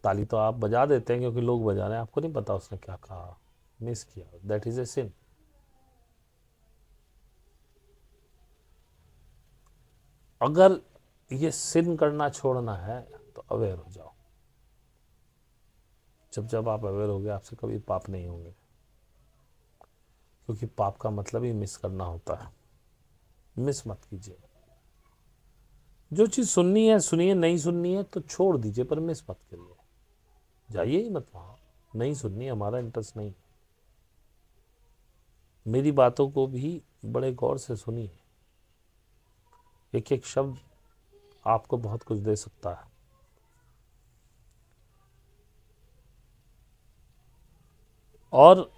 ताली तो आप बजा देते हैं क्योंकि लोग बजा रहे हैं, आपको नहीं पता उसने क्या कहा, मिस किया, दैट इज ए सिन। अगर ये सिन करना छोड़ना है तो अवेयर हो जाओ। जब जब आप अवेयर होगे आपसे कभी पाप नहीं होंगे, क्योंकि पाप का मतलब ही मिस करना होता है। मिस मत कीजिए, जो चीज़ सुननी है सुनिए, नहीं सुननी है तो छोड़ दीजिए, पर मिस मत करिए, जाइए ही मत वहाँ। नहीं सुननी, हमारा इंटरेस्ट नहीं। मेरी बातों को भी बड़े गौर से सुनिए, एक एक शब्द आपको बहुत कुछ दे सकता है। और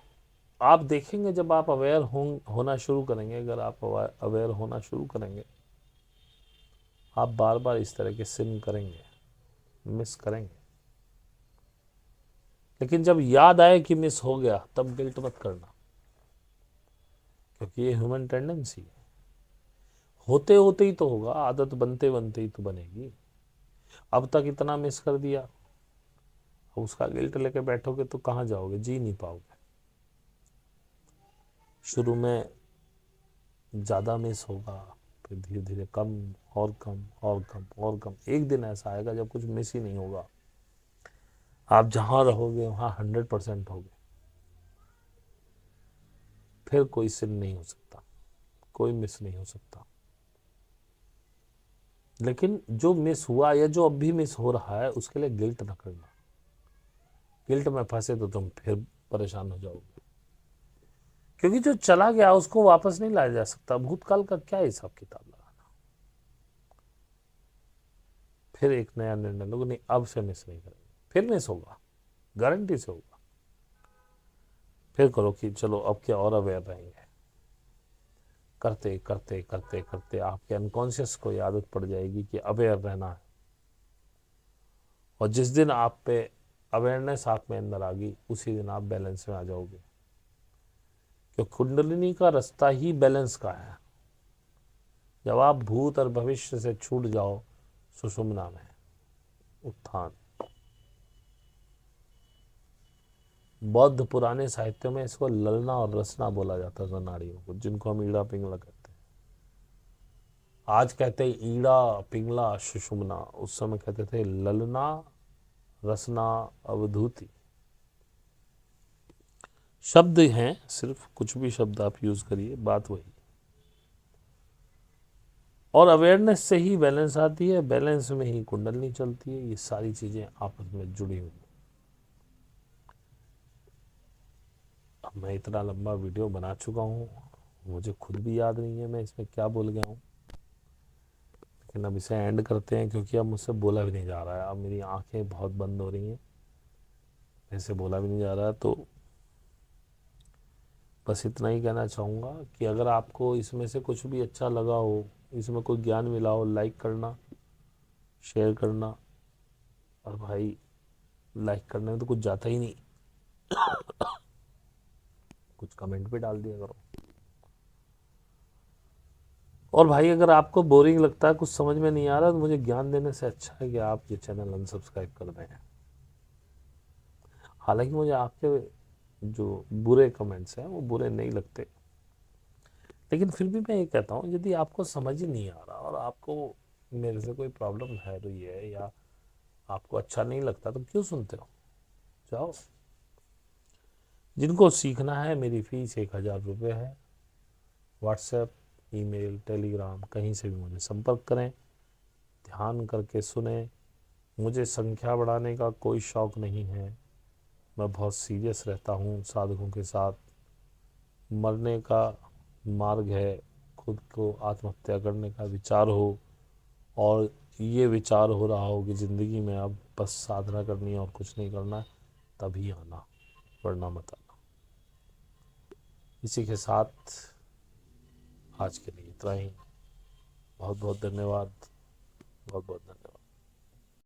आप देखेंगे जब आप अवेयर होना शुरू करेंगे, अगर आप अवेयर होना शुरू करेंगे, आप बार बार इस तरह के सिन करेंगे, मिस करेंगे। लेकिन जब याद आए कि मिस हो गया तब गिल्ट मत करना, क्योंकि ये ह्यूमन टेंडेंसी है। होते होते ही तो होगा, आदत बनते बनते ही तो बनेगी। अब तक इतना मिस कर दिया, अब उसका गिल्ट लेके बैठोगे तो कहाँ जाओगे, जी नहीं पाओगे। शुरू में ज़्यादा मिस होगा, फिर धीरे धीरे कम और कम और कम और कम। एक दिन ऐसा आएगा जब कुछ मिस ही नहीं होगा, आप जहां रहोगे वहां 100% होगे, फिर कोई सिन नहीं हो सकता, कोई मिस नहीं हो सकता। लेकिन जो मिस हुआ या जो अब भी मिस हो रहा है उसके लिए गिल्ट न करना। गिल्ट में फंसे तो तुम फिर परेशान हो जाओगे, क्योंकि जो चला गया उसको वापस नहीं लाया जा सकता। भूतकाल का क्या हिसाब किताब लगाना। फिर एक नया निर्णय लो, नहीं अब से मिस नहीं करेंगे, फिर मिस होगा, गारंटी से होगा। फिर करो कि चलो अब क्या और अवेयर रहेंगे। करते करते करते करते आपके अनकॉन्शियस को ये आदत पड़ जाएगी कि अवेयर रहना है, और जिस दिन आप पे अवेयरनेस आप में अंदर आ गई उसी दिन आप बैलेंस में आ जाओगे। क्योंकि कुंडलिनी का रास्ता ही बैलेंस का है। जब आप भूत और भविष्य से छूट जाओ सुषुम्ना में उत्थान। बौद्ध पुराने साहित्य में इसको ललना और रसना बोला जाता था नाड़ियों को, जिनको हम ईड़ा पिंगला कहते हैं। आज कहते हैं ईड़ा पिंगला सुषुम्ना, उस समय कहते थे ललना रसना अवधूति। शब्द हैं सिर्फ, कुछ भी शब्द आप यूज करिए, बात वही। और अवेयरनेस से ही बैलेंस आती है, बैलेंस में ही कुंडलनी चलती है। ये सारी चीजें आपस में जुड़ी हुई। अब मैं इतना लंबा वीडियो बना चुका हूँ, मुझे खुद भी याद नहीं है मैं इसमें क्या बोल गया हूँ। लेकिन अब इसे एंड करते हैं, क्योंकि अब मुझसे बोला भी नहीं जा रहा है। अब मेरी आंखें बहुत बंद हो रही हैं, ऐसे बोला भी नहीं जा रहा है। तो बस इतना ही कहना चाहूँगा कि अगर आपको इसमें से कुछ भी अच्छा लगा हो, इसमें कोई ज्ञान मिला हो, लाइक करना, शेयर करना। और भाई लाइक करने में तो कुछ जाता ही नहीं, कुछ कमेंट भी डाल दिया करो। और भाई अगर आपको बोरिंग लगता है, कुछ समझ में नहीं आ रहा, तो मुझे ज्ञान देने से अच्छा है कि आप ये चैनल अनसब्सक्राइब कर दें। हालांकि मुझे आपके जो बुरे कमेंट्स हैं वो बुरे नहीं लगते, लेकिन फिर भी मैं ये कहता हूँ, यदि आपको समझ ही नहीं आ रहा और आपको मेरे से कोई प्रॉब्लम है रही है, या आपको अच्छा नहीं लगता, तो क्यों सुनते हो? जाओ। जिनको सीखना है, मेरी फीस 1000 रुपये है। व्हाट्सएप, ईमेल, टेलीग्राम, कहीं से भी मुझे संपर्क करें, ध्यान करके सुने। मुझे संख्या बढ़ाने का कोई शौक़ नहीं है। मैं बहुत सीरियस रहता हूँ साधकों के साथ। मरने का मार्ग है, खुद को आत्महत्या करने का विचार हो, और ये विचार हो रहा हो कि ज़िंदगी में अब बस साधना करनी है और कुछ नहीं करना है, तभी आना, वरना मत आना। इसी के साथ आज के लिए इतना ही। बहुत बहुत धन्यवाद, बहुत बहुत धन्यवाद।